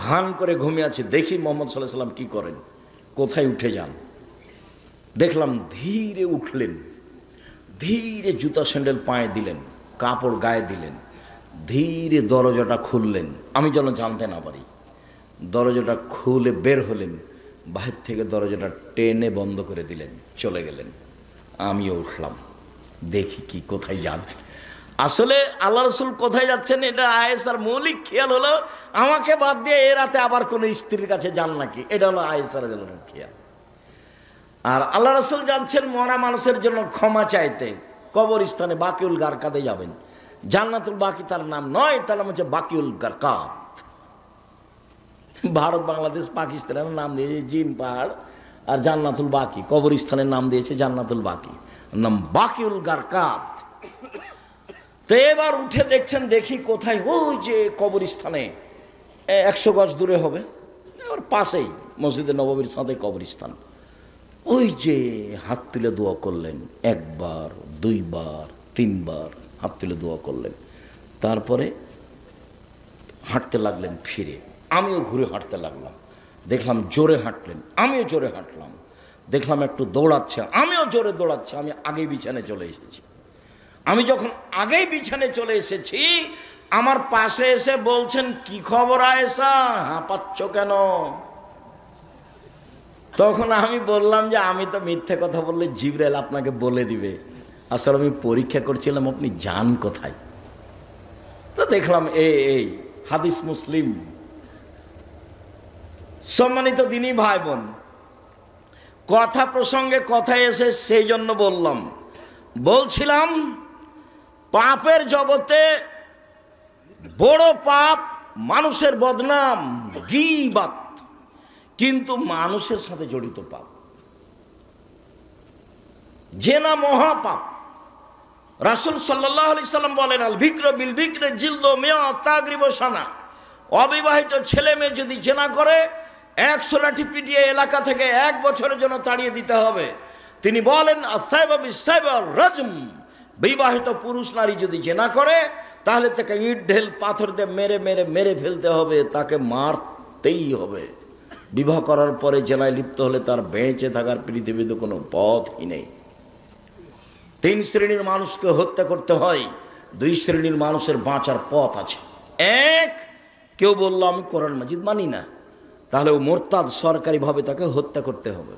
ভান করে ঘুমিয়ে আছি। দেখি মুহাম্মদ সাল্লাল্লাহু আলাইহি ওয়াসাল্লাম কি করেন, কোথায় উঠে যান। দেখলাম ধীরে উঠলেন, ধীরে জুতা স্যান্ডেল পায়ে দিলেন, কাপড় গায়ে দিলেন, ধীরে দরজাটা খুললেন, আমি যেন জানতে না পারি। দরজাটা খুলে বের হলেন, বাহির থেকে দরজাটা টেনে বন্ধ করে দিলেন, চলে গেলেন। আমিও উঠলাম, দেখি কি কোথায় যান। আসলে আল্লাহ রাসূল কোথায় যাচ্ছেন এটা আয়েশার মৌলিক খেয়াল হলো, আমাকে বাদ দিয়ে এ রাতে আবার কোনো স্ত্রীর কাছে যান নাকি, এটা হলো আয়েশার খেয়াল। আর আল্লাহ রাসূল যাচ্ছেন মরা মানুষের জন্য ক্ষমা চাইতে, কবরস্থানে বাকিউল গারকাতে যাবেন। জান্নাতুল বাকি তার নাম নয়, তার নাম হচ্ছে বাকিউল গারকাত। ভারত বাংলাদেশ পাকিস্তানের নাম দিয়েছে জিন পাহাড়, আর জান্নাতুল বাকি কবরস্থানের নাম দিয়েছে জান্নাতুল বাকি, নাম বাকিউল গারকাত। তো এবার উঠে দেখছেন, দেখি কোথায়, ওই যে কবরস্থানে 100 গজ দূরে হবে, আর পাশেই মসজিদে নববীর সাথে কবরস্থান। ওই যে হাত তুলে দোয়া করলেন, 1 বার 2 বার 3 বার হাত তুলে দোয়া করলেন, তারপরে হাঁটতে লাগলেন ফিরে। আমিও ঘুরে হাঁটতে লাগলাম, দেখলাম জোরে হাঁটলেন, আমিও জোরে হাঁটলাম, দেখলাম একটু দৌড়াচ্ছে, আমিও জোরে দৌড়াচ্ছি। আমি আগেই বিছানায় চলে এসেছি। আমি যখন আগেই বিছানায় চলে এসেছি, আমার পাশে এসে বলছেন, কি খবর আয়েশা, হাঁপাচ্ছ কেন? তখন আমি বললাম যে আমি তো মিথ্যে কথা বললে জিবরাইল আপনাকে বলে দিবে, আসলে আমি পরীক্ষা করছিলাম আপনি যান কোথায়। তো দেখলাম এই হাদিস মুসলিম। সম্মানিত দিনী ভাই বোন, কথা প্রসঙ্গে কথা এসে সেই জন্য বলছিলাম পাপের জগতে বড় পাপ মানুষের বদনাম, গীবাত, কিন্তু মানুষের সাথে জড়িত পাপ। জেনা মহাপাপ। রাসূল সাল্লাল্লাহু আলাইহি সাল্লাম বলেন, আল বিকর বিল বিকরে জিলদু মিয়া তাগরিব সানা। অবিবাহিত ছেলে মেয়ে যদি জেনা করে 100 লাঠি পিটিয়ে এলাকা থেকে 1 বছরের জন্য তাড়িয়ে দিতে হবে। তিনি বলেন, আসাইবা বিসাইবা রাজম। বিবাহিত পুরুষ নারী যদি জেনা করে তাহলে তাকে ইট ঢেল পাথর দিয়ে মেরে মেরে মেরে ফেলতে হবে, তাকে মারতেই হবে। বিবাহ করার পরে জেনায় লিপ্ত হলে তার বেঁচে থাকার পৃথিবীতে কোনো পথই নেই। 3 শ্রেণীর মানুষকে হত্যা করতে হয়, 2 শ্রেণীর মানুষের বাঁচার পথ আছে। 1, কেউ বলল আমি কোরআন মাজিদ মানি না, তাহলে ও মোরতাদ, সরকারিভাবে তাকে হত্যা করতে হবে,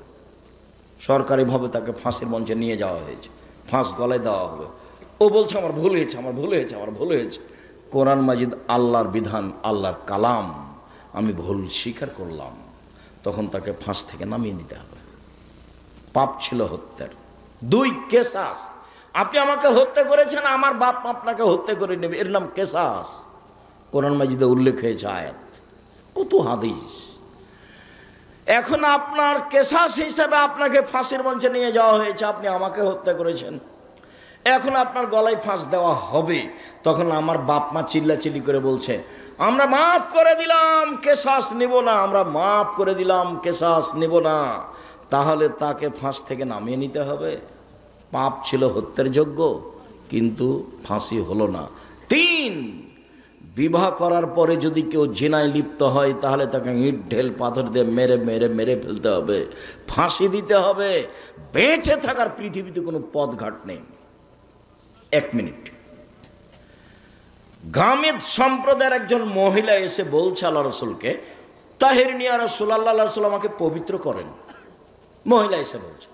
সরকারিভাবে তাকে ফাঁসির মঞ্চে নিয়ে যাওয়া হয়েছে, ফাঁস গলায় দেওয়া হবে। ও বলছে আমার ভুল হয়েছে, আমার ভুল হয়েছে, আমার ভুল হয়েছে। কোরআন মাজিদ আল্লাহর বিধান, আল্লাহর কালাম, আমি ভুল স্বীকার করলাম, তখন তাকে ফাঁস থেকে নামিয়ে নিতে হবে। পাপ ছিল হত্যার। 2, কেসাস। আপনি আমাকে হত্যা করেছেন, আমার বাপ আপনাকে হত্যা করে নেবে, এর নাম কেসাস। কোরআন মাজিদে উল্লেখ হয়েছে আয়াত, কত হাদিস। এখন আপনার কেসাস হিসাবে আপনাকে ফাঁসির মঞ্চে নিয়ে যাওয়া হয়েছে, আপনি আমাকে হত্যা করেছেন, এখন আপনার গলায় ফাঁস দেওয়া হবে। তখন আমার বাপ মা চিল্লাচিল্লি করে বলছে, আমরা মাফ করে দিলাম, কেসাস নেব না, আমরা মাফ করে দিলাম, কেসাস নেব না। তাহলে তাকে ফাঁস থেকে নামিয়ে নিতে হবে। পাপ ছিল হত্যার যোগ্য, কিন্তু ফাঁসি হলো না। 3, বিবাহ করার পরে যদি কেউ জিনায় লিপ্ত হয় তাহলে তাকে ইট ঢেল পাথর দিয়ে মেরে মেরে মেরে ফেলতে হবে, ফাঁসি দিতে হবে। বেঁচে থাকার পৃথিবীতে কোনো পথঘাট নেই। 1 মিনিট। গামেদ সম্প্রদায়ের একজন মহিলা এসে বলছে আল্লাহ রসুলকে, তাহেরিনী ইয়া রাসূলুল্লাহ, আল্লাহ রসুল আমাকে পবিত্র করেন। মহিলা এসে বলছে,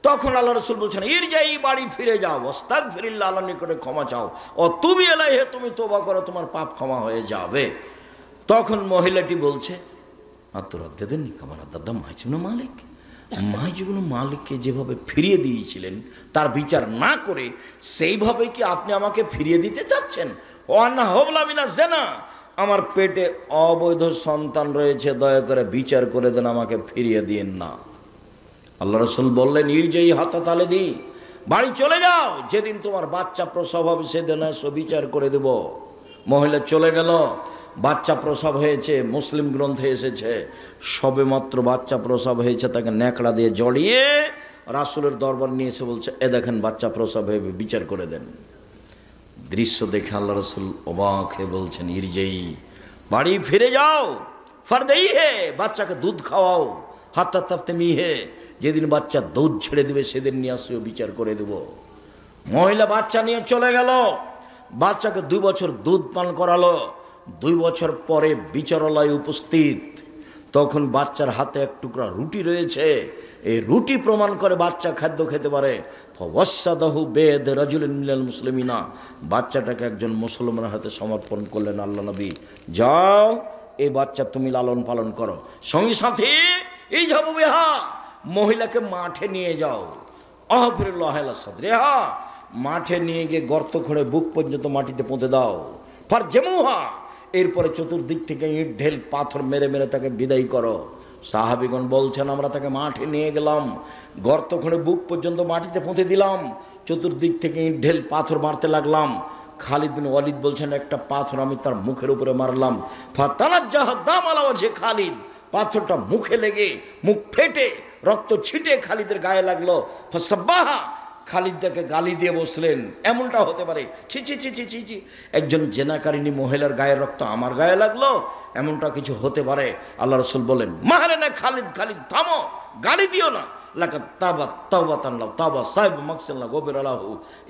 তখন আল্লাহ রসুল বলছেন, ইরজাই, বাড়ি ফিরে যাও, আস্তাগফিরুল্লাহ, আল্লাহর নিকটে ক্ষমা চাও, ও তুবি ইলাইহি, তুমি তওবা করো, তোমার পাপ ক্ষমা হয়ে যাবে। তখন মহিলাটি বলছে, আত্মরাদ্দেদেন কামার দাদা মাইজুবনুল মালিক, মাইজুবনুল মালিককে যেভাবে ফিরিয়ে দিয়েছিলেন তার বিচার না করে সেইভাবে কি আপনি আমাকে ফিরিয়ে দিতে চাচ্ছেন? ওয়ান্না হবলা মিনা জেনা, আমার পেটে অবৈধ সন্তান রয়েছে, দয়া করে বিচার করে দেন, আমাকে ফিরিয়ে দিন না। আল্লাহ রসুল বললেন, ইরজাই হাতা তালে দি, বাড়ি চলে যাও, যেদিন তোমার বাচ্চা প্রসব হবে সেদিন বিচার করে দেব। মহিলা চলে গেল, বাচ্চা প্রসব হয়েছে। মুসলিম গ্রন্থে এসেছে, সবে মাত্র বাচ্চা প্রসব হয়েছে, তাকে ন্যাকড়া দিয়ে জড়িয়ে রাসূলের দরবার নিয়ে এসে বলছে, এ দেখেন বাচ্চা প্রসব হয়ে, বিচার করে দেন। দৃশ্য দেখে আল্লাহ রসুল অবাক হয়ে বলছেন, ইরজাই, বাড়ি ফিরে যাও, ফারদেই হে, বাচ্চাকে দুধ খাওয়াও, হাত্তা তাফতেমি হে, যেদিন বাচ্চা দুধ ছেড়ে দেবে সেদিন নিয়ে আসিও, বিচার করে দেব। মহিলা বাচ্চা নিয়ে চলে গেল, বাচ্চাকে 2 বছর দুধ পান করালো। 2 বছর পরে বিচারালয় উপস্থিত, তখন বাচ্চার হাতে এক টুকরা রুটি রয়েছে। এই রুটি প্রমাণ করে বাচ্চা খাদ্য খেতে পারে। ফাওয়াসাদাহু বেদ রাজুলিন মিনাল মুসলিমিনা, বাচ্চাটাকে একজন মুসলমানের হাতে সমর্পণ করলেন আল্লাহ নবী, যাও এই বাচ্চা তুমি লালন পালন করো। সঙ্গী সাথী, এই যাবো বেহা, মহিলাকে মাঠে নিয়ে যাও, আহফিরুল্লাহ সাদরিহা, মাঠে নিয়ে গিয়ে গর্ত খুঁড়ে বুক পর্যন্ত মাটিতে পুঁতে দাও। ফার জেমুহা, এরপরে চতুর্দিক থেকে ইট ঢেল পাথর মেরে মেরে তাকে বিদায় করো। সাহাবীগণ বলছেন, আমরা তাকে মাঠে নিয়ে গেলাম, গর্ত খুঁড়ে বুক পর্যন্ত মাটিতে পুঁতে দিলাম, চতুর্দিক থেকে ইট ঢেল পাথর মারতে লাগলাম। খালিদ বিন ওয়ালিদ বলছেন, একটা পাথর আমি তার মুখের উপরে মারলাম, ফাতানাজ্জাহা দাম আলা ওয়াজহি খালিদ, পাথরটা মুখে লেগে মুখ ফেটে রক্ত ছিটে খালিদের গায়ে লাগলো। ফাসাব্বাহা, খালিদ তাকে গালি দিয়ে বসলেন, এমনটা হতে পারে? ছি ছি ছি ছি ছি ছি, একজন জেনাকারিনী মহিলার গায়ের রক্ত আমার গায়ে লাগলো, এমনটা কিছু হতে পারে? আল্লাহ রসুল বলেন, মাহারে না খালিদ, খালিদ থামো, গালি দিও না।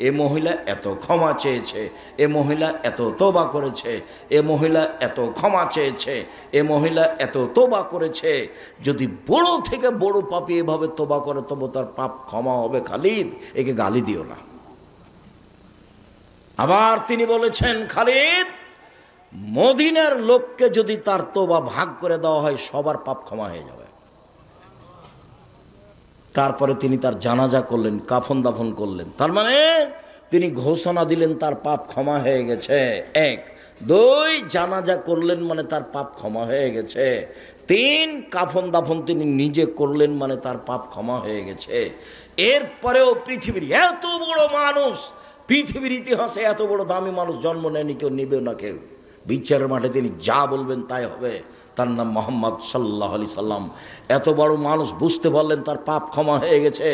এ মহিলা এত ক্ষমা চেয়েছে, এ মহিলা এত তোবা করেছে, এ মহিলা এত ক্ষমা চেয়েছে, এ মহিলা এত তোবা করেছে। যদি বড় থেকে বড় পাপী এভাবে তোবা করে তবে তার পাপ ক্ষমা হবে। খালিদ, একে গালি দিও না। আবার তিনি বলেছেন, খালিদ, মদিনার লোককে যদি তার তোবা ভাগ করে দেওয়া হয় সবার পাপ ক্ষমা হয়ে যাবে। তারপরে তিনি তার জানাজা করলেন, কাফন দাফন করলেন। তার মানে তিনি ঘোষণা দিলেন তার পাপ ক্ষমা হয়ে গেছে। 1, 2, জানাজা করলেন মানে তার পাপ ক্ষমা হয়ে গেছে। 3, কাফন দাফন তিনি নিজে করলেন মানে তার পাপ ক্ষমা হয়ে গেছে। এরপরেও পৃথিবীর এত বড় মানুষ, পৃথিবীর ইতিহাসে এত বড় দামি মানুষ জন্ম নেয়নি, কেউ নেবেও না কেউ। বিচারের মাঠে তিনি যা বলবেন তাই হবে। তার নাম মুহাম্মদ সাল্লাল্লাহু আলাইহি সাল্লাম। এত বড় মানুষ বুঝতে পারলেন তার পাপ ক্ষমা হয়ে গেছে,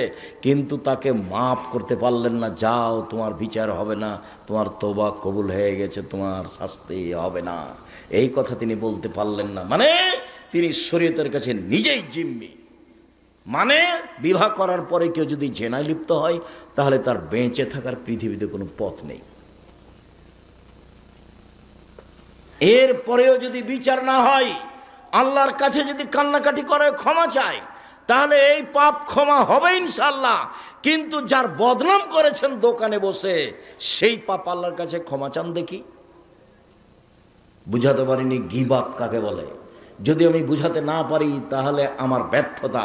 কিন্তু তাকে মাফ করতে পারলেন না। যাও, তোমার বিচার হবে না, তোমার তওবা কবুল হয়ে গেছে, তোমার শাস্তি হবে না, এই কথা তিনি বলতে পারলেন না। মানে তিনি শরীয়তের কাছে নিজেই জিম্মি। মানে বিবাহ করার পরে কেউ যদি জেনায় লিপ্ত হয় তাহলে তার বেঁচে থাকার পৃথিবীতে কোনো পথ নেই। এরপরেও যদি বিচার না হয়, আল্লাহর কাছে যদি কান্নাকাটি করে ক্ষমা চায়, তাহলে এই পাপ ক্ষমা হবে ইনশাআল্লাহ। কিন্তু যার বদনাম করেছেন দোকানে বসে, সেই পাপ আল্লাহর কাছে ক্ষমা চান দেখি। বুঝাতে পারিনি গীবাত কাকে বলে। যদি আমি বুঝাতে না পারি তাহলে আমার ব্যর্থতা।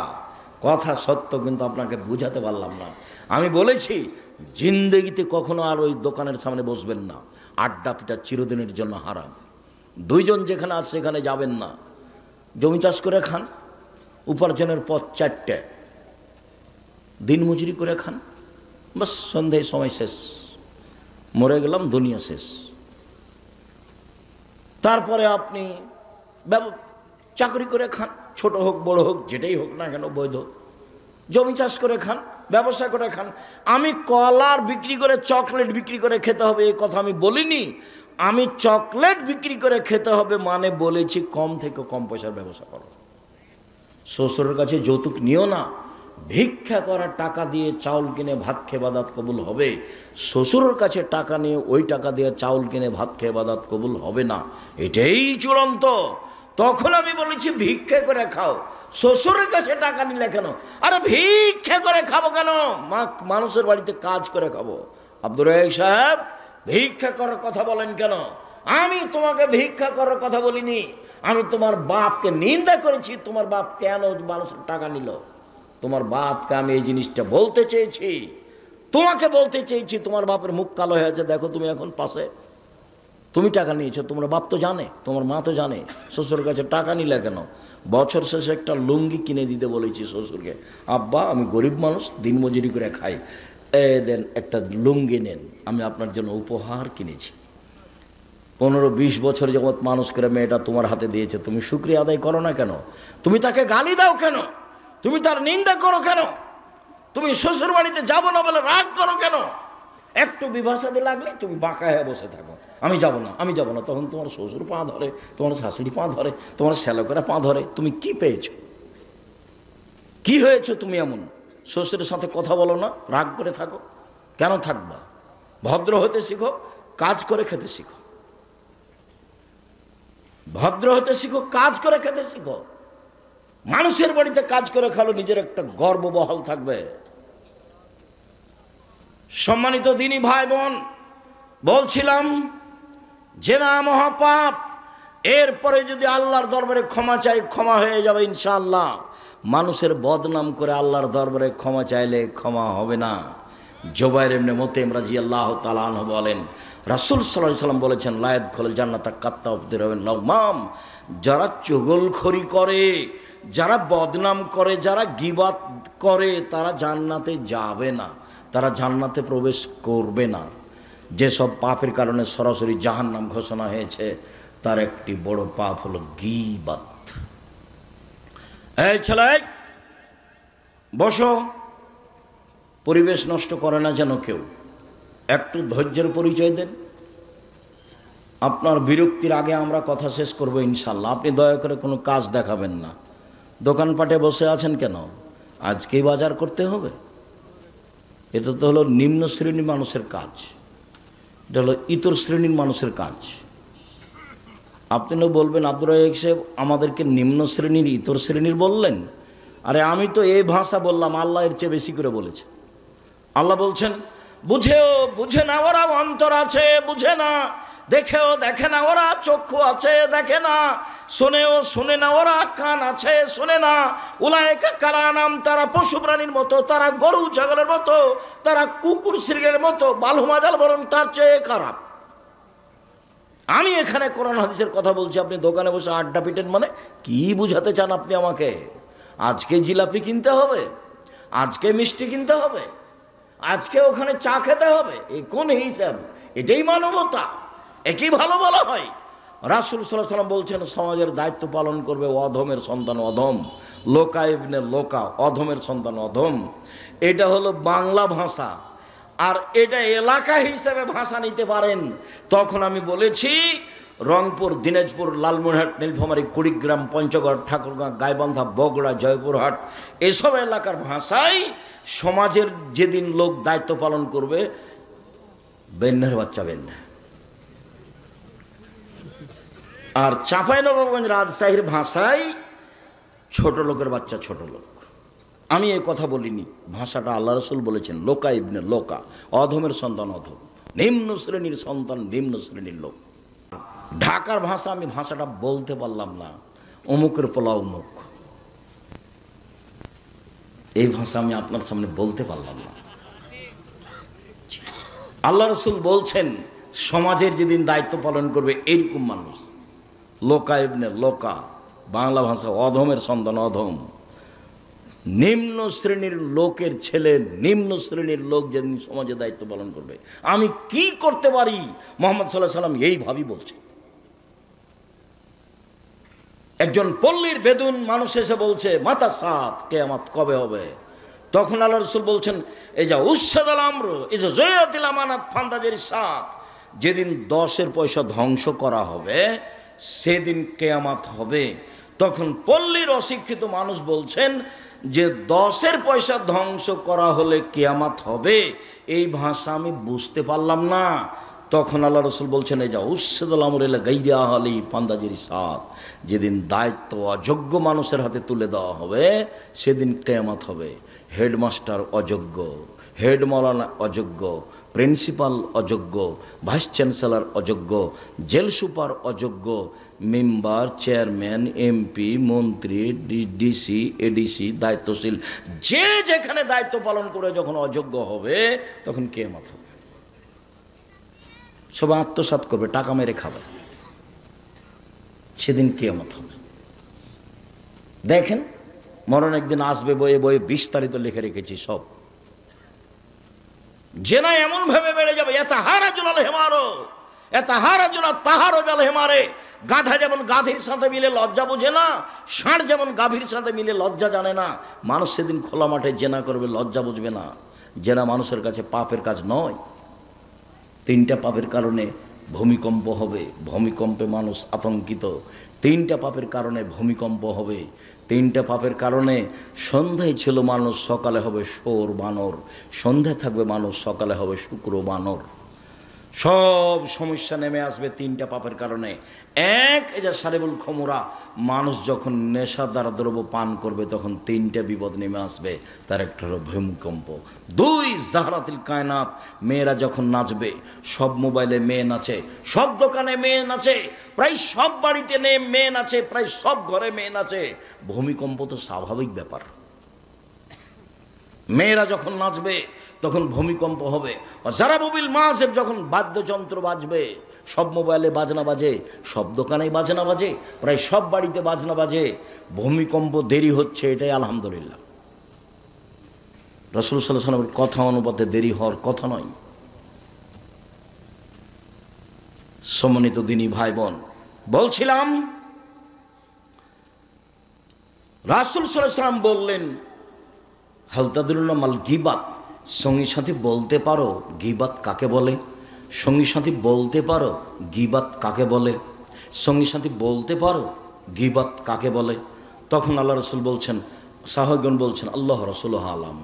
কথা সত্য, কিন্তু আপনাকে বুঝাতে পারলাম না। আমি বলেছি জিন্দেগিতে কখনো আর ওই দোকানের সামনে বসবেন না। আড্ডা পিটা চিরদিনের জন্য হারাম। দুইজন যেখানে আছে সেখানে যাবেন না। জমি চাষ করে খান, উপার্জনের পথ চারটে, দিন মজুরি করে খান, বাস সন্ধ্যায় সময় শেষ, মরে গেলাম, দুনিয়া শেষ। তারপরে আপনি চাকরি করে খান, ছোট হোক বড় হোক যেটাই হোক না কেন বৈধ, জমি চাষ করে খান, ব্যবসা করে খান। আমি কলার বিক্রি করে চকলেট বিক্রি করে খেতে হবে এই কথা আমি বলিনি। আমি চকলেট বিক্রি করে খেতে হবে মানে বলেছি কম থেকে কম পয়সার ব্যবসা করো। শ্বশুরের কাছে যৌতুক নিও না। ভিক্ষা করা টাকা দিয়ে চাউল কিনে ভাত খেয়ে বাদাত কবুল হবে, শ্বশুরের কাছে টাকা নিয়ে ওই টাকা দিয়ে চাউল কিনে ভাত খেয়ে বাদাত কবুল হবে না, এটাই চূড়ান্ত। তখন আমি বলেছি ভিক্ষা করে খাও। শ্বশুরের কাছে টাকা নিলে কেন? আরে ভিক্ষা করে খাবো কেন? মানুষের বাড়িতে কাজ করে খাবো। আব্দুর রাজ্জাক সাহেব ভিক্ষা করার কথা বলেন কেন? আমি তোমাকে ভিক্ষা করার কথা বলিনি, আমি তোমার বাপকে নিন্দা করেছি। তোমার বাপ কেন মানুষের টাকা নিল? তোমার বাপকে আমি এই জিনিসটা বলতে চেয়েছি, তোমাকে বলতে চেয়েছি। তোমার বাপের মুখ কালো হয়ে আছে, দেখো তুমি এখন পাশে, তুমি টাকা নিয়েছো, তোমার বাপ তো জানে, তোমার মা তো জানে। শ্বশুরের কাছে টাকা নিলে কেন? বছর শেষে একটা লুঙ্গি কিনে দিতে বলেছি শ্বশুরকে, আব্বা আমি গরিব মানুষ, দিনমজুরি করে খাই, দেন একটা লুঙ্গি নেন, আমি আপনার জন্য উপহার কিনেছি। 15-20 বছর যাবৎ মানুষ করে মেয়েটা তোমার হাতে দিয়েছে, তুমি শুকরিয়া আদায় করো না কেন? তুমি তাকে গালি দাও কেন? তুমি তার নিন্দা করো কেন? তুমি শ্বশুর বাড়িতে যাবো না বলে রাগ করো কেন? একটু বিভাষাতে লাগলে তুমি বাঁকা হয়ে বসে থাকো, আমি যাব না, আমি যাব না। তখন তোমার শ্বশুর পা ধরে, তোমার শাশুড়ি পা ধরে, তোমার শ্যালকেরা পা ধরে। তুমি কি পেয়েছো? কি হয়েছো তুমি এমন? শ্বশুরের সাথে কথা বলো না, রাগ করে থাকো কেন? থাকবা, ভদ্র হতে শিখো, কাজ করে খেতে শিখো। ভদ্র হতে শিখো, কাজ করে খেতে শিখো। মানুষের বাড়িতে কাজ করে খালো, নিজের একটা গর্ব বহাল থাকবে। সম্মানিত দিনী ভাই বোন, বলছিলাম জেনা মহাপাপ। এরপরে যদি আল্লাহর দরবারে ক্ষমা চাই, ক্ষমা হয়ে যাবে ইনশাআল্লাহ। মানুষের বদনাম করে আল্লাহর দরবারে ক্ষমা চাইলে ক্ষমা হবে না। জুবাইর ইবনে মুতঈম রাদিয়াল্লাহু তাআলা আনহু বলেন, রাসূল সাল্লাল্লাহু আলাইহি ওয়াসাল্লাম বলেছেন, লা ইয়াদখুলুল জান্নাতা কাত্তাবুর লাউমাম, যারা চুগলখড়ি করে, যারা বদনাম করে, যারা গীবত করে, তারা জান্নাতে যাবে না, তারা জান্নাতে প্রবেশ করবে না। যেসব পাপের কারণে সরাসরি জাহান্নাম ঘোষণা হয়েছে তার একটি বড় পাপ হলো গীবত। এই ছেলে বসো, পরিবেশ নষ্ট করে না যেন কেউ। একটু ধৈর্যের পরিচয় দেন। আপনার বিরক্তির আগে আমরা কথা শেষ করব ইনশাল্লাহ। আপনি দয়া করে কোনো কাজ দেখাবেন না। দোকানপাটে বসে আছেন কেন? আজকেই বাজার করতে হবে? এটা তো হলো নিম্ন শ্রেণীর মানুষের কাজ, এটা হলো ইতর শ্রেণীর মানুষের কাজ। আপনি না বলবেন আব্দুর রাজ্জাক সাহেব আমাদেরকে নিম্ন শ্রেণীর ইতর শ্রেণীর বললেন। আরে আমি তো এই ভাষা বললাম, আল্লাহ এর চেয়ে বেশি করে বলেছে। আল্লাহ বলছেন, বুঝেও বুঝে না ওরা অন্তর আছে, বুঝে না। দেখেও দেখে না ওরা চক্ষু আছে, দেখে না। শোনেও শোনে না ওরা কান আছে, শোনে না। উলায়েকা কালানাম, তারা পশু প্রাণীর মতো, তারা গরু ছাগলের মতো, তারা কুকুর শৃগালের মতো, বালহুমাজাল বরং তার চেয়ে খারাপ। আমি এখানে কোরআন হাদিসের কথা বলছি, আপনি দোকানে বসে আড্ডা পিটেন। মানে কি বুঝাতে চান আপনি আমাকে? আজকে জিলাপি কিনতে হবে, আজকে মিষ্টি কিনতে হবে, আজকে ওখানে চা খেতে হবে, এই কোন হিসাব? এটাই মানবতা? একই ভালো বলা হয়? রাসূল সাল্লাল্লাহু আলাইহি ওয়াসাল্লাম বলছেন, সমাজের দায়িত্ব পালন করবে অধমের সন্তান অধম, লোকা ইবনে লোকা, অধমের সন্তান অধম। এটা হলো বাংলা ভাষা। আর এটা এলাকা হিসেবে ভাষা নিতে পারেন। তখন আমি বলেছি রংপুর, দিনাজপুর, লালমনিরহাট, নীলফামারী, কুড়িগ্রাম, পঞ্চগড়, ঠাকুরগাঁ, গাইবান্ধা, বগুড়া, জয়পুরহাট, এসব এলাকার ভাষায় সমাজের যেদিন লোক দায়িত্ব পালন করবে, বেন্যার বাচ্চা বেন্যা। আর চাঁপাইনবাবগঞ্জ, রাজশাহীর ভাষায় ছোট লোকের বাচ্চা ছোট লোক। আমি এই কথা বলিনি, ভাষাটা আল্লাহ রাসূল বলেছেন, লোকা ইবনে লোকা, অধমের সন্তান অধম, নিম্ন শ্রেণীর সন্তান নিম্ন শ্রেণীর লোক। ঢাকার ভাষা আমি ভাষাটা বলতে পারলাম না, অমুকের পোলা অমুক, এই ভাষা আমি আপনার সামনে বলতে পারলাম না। আল্লাহ রাসূল বলছেন সমাজের যেদিন দায়িত্ব পালন করবে এইরকম মানুষ, লোকা ইবনে লোকা, বাংলা ভাষা অধমের সন্তান, অধম। নিম্ন শ্রেণীর লোকের ছেলে, নিম্ন শ্রেণীর লোক যেদিন সমাজে দায়িত্ব পালন করবে, আমি কি করতে পারি, মুহাম্মদ সাল্লাল্লাহু আলাইহি সাল্লাম এইভাবেই বলছে। একজন পল্লীর বেদুন মানুষ এসে বলছে, মাতা সাত, কিয়ামত কবে হবে? তখন আল্লাহ রাসূল বলছেন, এই যা উসাদাল আমর, এই যে জয়াতিল আমানাত ফান্দাজের সাত, যেদিন 10 পয়সা ধ্বংস করা হবে সেদিন কিয়ামত হবে। তখন পল্লীর অশিক্ষিত মানুষ বলছেন যে 10 পয়সা ধ্বংস করা হলে কিয়ামত হবে, এই ভাষা আমি বুঝতে পারলাম না। তখন আল্লাহ রাসূল বলছেন, এই যা উসাদাল আমর ইলা গায়রি আহলি ফান্দাজের সাত, যেদিন দায়িত্ব অযোগ্য মানুষের হাতে তুলে দেওয়া হবে সেদিন কিয়ামত হবে। হেডমাস্টার অযোগ্য, হেড মাওলানা অযোগ্য, প্রিন্সিপাল অযোগ্য, ভাইস চ্যান্সেলর অযোগ্য, জেল সুপার অযোগ্য, মেম্বার, চেয়ারম্যান, এমপি, মন্ত্রী, ডিসি, এডিসি, দায়িত্বশীল যে যেখানে দায়িত্ব পালন করে যখন অযোগ্য হবে তখন কিয়ামত হবে। সব আত্মসাৎ করবে, টাকা মেরে খাবে, সেদিন কিয়ামত হবে। দেখেন, মরণ একদিন আসবে, বইয়ে বইয়ে বিস্তারিত লিখে রেখেছি সব। জেনা এমন ভাবে বেড়ে যাবে, গাধা যেমন গাধীর সাথে মিলে লজ্জা বোঝে না, ষাঁড় যেমন গাভীর সাথে মিলে লজ্জা জানে না, মানুষ সেদিন খোলা মাঠে জেনা করবে, লজ্জা বুঝবে না। জেনা মানুষের কাছে পাপের কাজ নয়। 3টা পাপের কারণে ভূমিকম্প হবে, ভূমিকম্পে মানুষ আতঙ্কিত। 3টা পাপের কারণে ভূমিকম্প হবে। 3টা পাপের কারণে সন্ধ্যায় ছিল মানুষ, সকালে হবে শোর বানর। সন্ধ্যায় থাকবে মানুষ, সকালে হবে শুক্র বানর। সব সমস্যা নেমে আসবে 3টা পাপের কারণে। এক, এই যে সারিবুল খমুরা, মানুষ যখন নেশাদার দ্রব্য পান করবে তখন 3টা বিপদ নেমে আসবে। তার একটা হলো ভূমিকম্প। 2, জাহরাতুল কায়নাত, মেয়েরা যখন নাচবে, সব মোবাইলে মেয়ে নাচে, সব দোকানে মেয়ে নাচে, প্রায় সব বাড়িতে মেয়ে নাচে, প্রায় সব ঘরে মেয়ে নাচে। ভূমিকম্প তো স্বাভাবিক ব্যাপার। মেয়েরা যখন নাচবে তখন ভূমিকম্প হবে। যারা মোবিল মাসেব, যখন বাদ্যযন্ত্র বাজবে, সব মোবাইলে বাজনা বাজে, সব দোকানেই বাজনা বাজে, প্রায় সব বাড়িতে বাজনা বাজে। ভূমিকম্প দেরি হচ্ছে, এটাই আলহামদুলিল্লাহ। রাসূল সাল্লাল্লাহু আলাইহি ওয়াসাল্লামের কথা অনুপাতে দেরি হওয়ার কথা নয়। সম্মানিত দিনী ভাই বোন, বলছিলাম রাসূল সাল্লাল্লাহু আলাইহি ওয়াসাল্লাম বললেন, হাল তাদরুনা মাল গীবাত, সঙ্গী সাথী বলতে পারো গীবাত কাকে বলে? সঙ্গী সাথী বলতে পারো গীবাত কাকে বলে? সঙ্গী সাথী বলতে পারো গীবাত কাকে বলে? তখন আল্লাহ রাসূল বলছেন, সাহাবাগণ বলছেন, আল্লাহ রাসূল আলাম,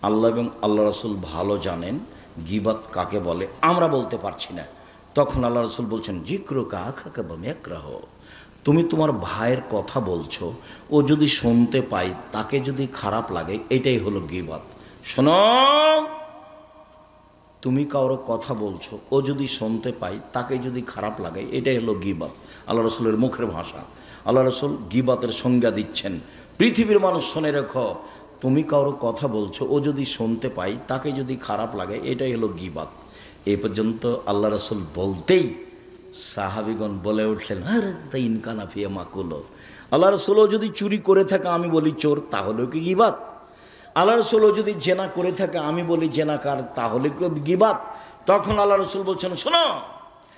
আল্লাহ এবং আল্লাহ রাসূল ভালো জানেন গীবাত কাকে বলে, আমরা বলতে পারছি না। তখন আল্লাহ রাসূল বলছেন, যিকরুকা আখাকা বিমাকরাহ, তুমি তোমার ভাইয়ের কথা বলছো, ও যদি শুনতে পাই, তাকে যদি খারাপ লাগে, এটাই হলো গীবাত। শোনো, তুমি কারো কথা বলছো, ও যদি শুনতে পাই, তাকে যদি খারাপ লাগে, এটাই হলো গীবাত। আল্লাহ রাসূলের মুখের ভাষা। আল্লাহ রাসূল গীবাতের সংজ্ঞা দিচ্ছেন, পৃথিবীর মানুষ শুনে রেখো, তুমি কারো কথা বলছো, ও যদি শুনতে পাই, তাকে যদি খারাপ লাগে, এটাই হলো গীবাত। এই পর্যন্ত আল্লাহ রাসূল বলতেই সাহাবীগণ বলে উঠলেন, আরে তাই ইনকানা ফিয়া মাকুলো, আল্লাহ রাসূল যদি চুরি করে থাকে, আমি বলি চোর, তাহলেও কি গীবাত? আল্লাহ রাসূল যদি জেনা করে থাকে, আমি বলি জেনাকার, তাহলে কি গীবাত? তখন আল্লাহ রাসূল বলছেন, শোনো,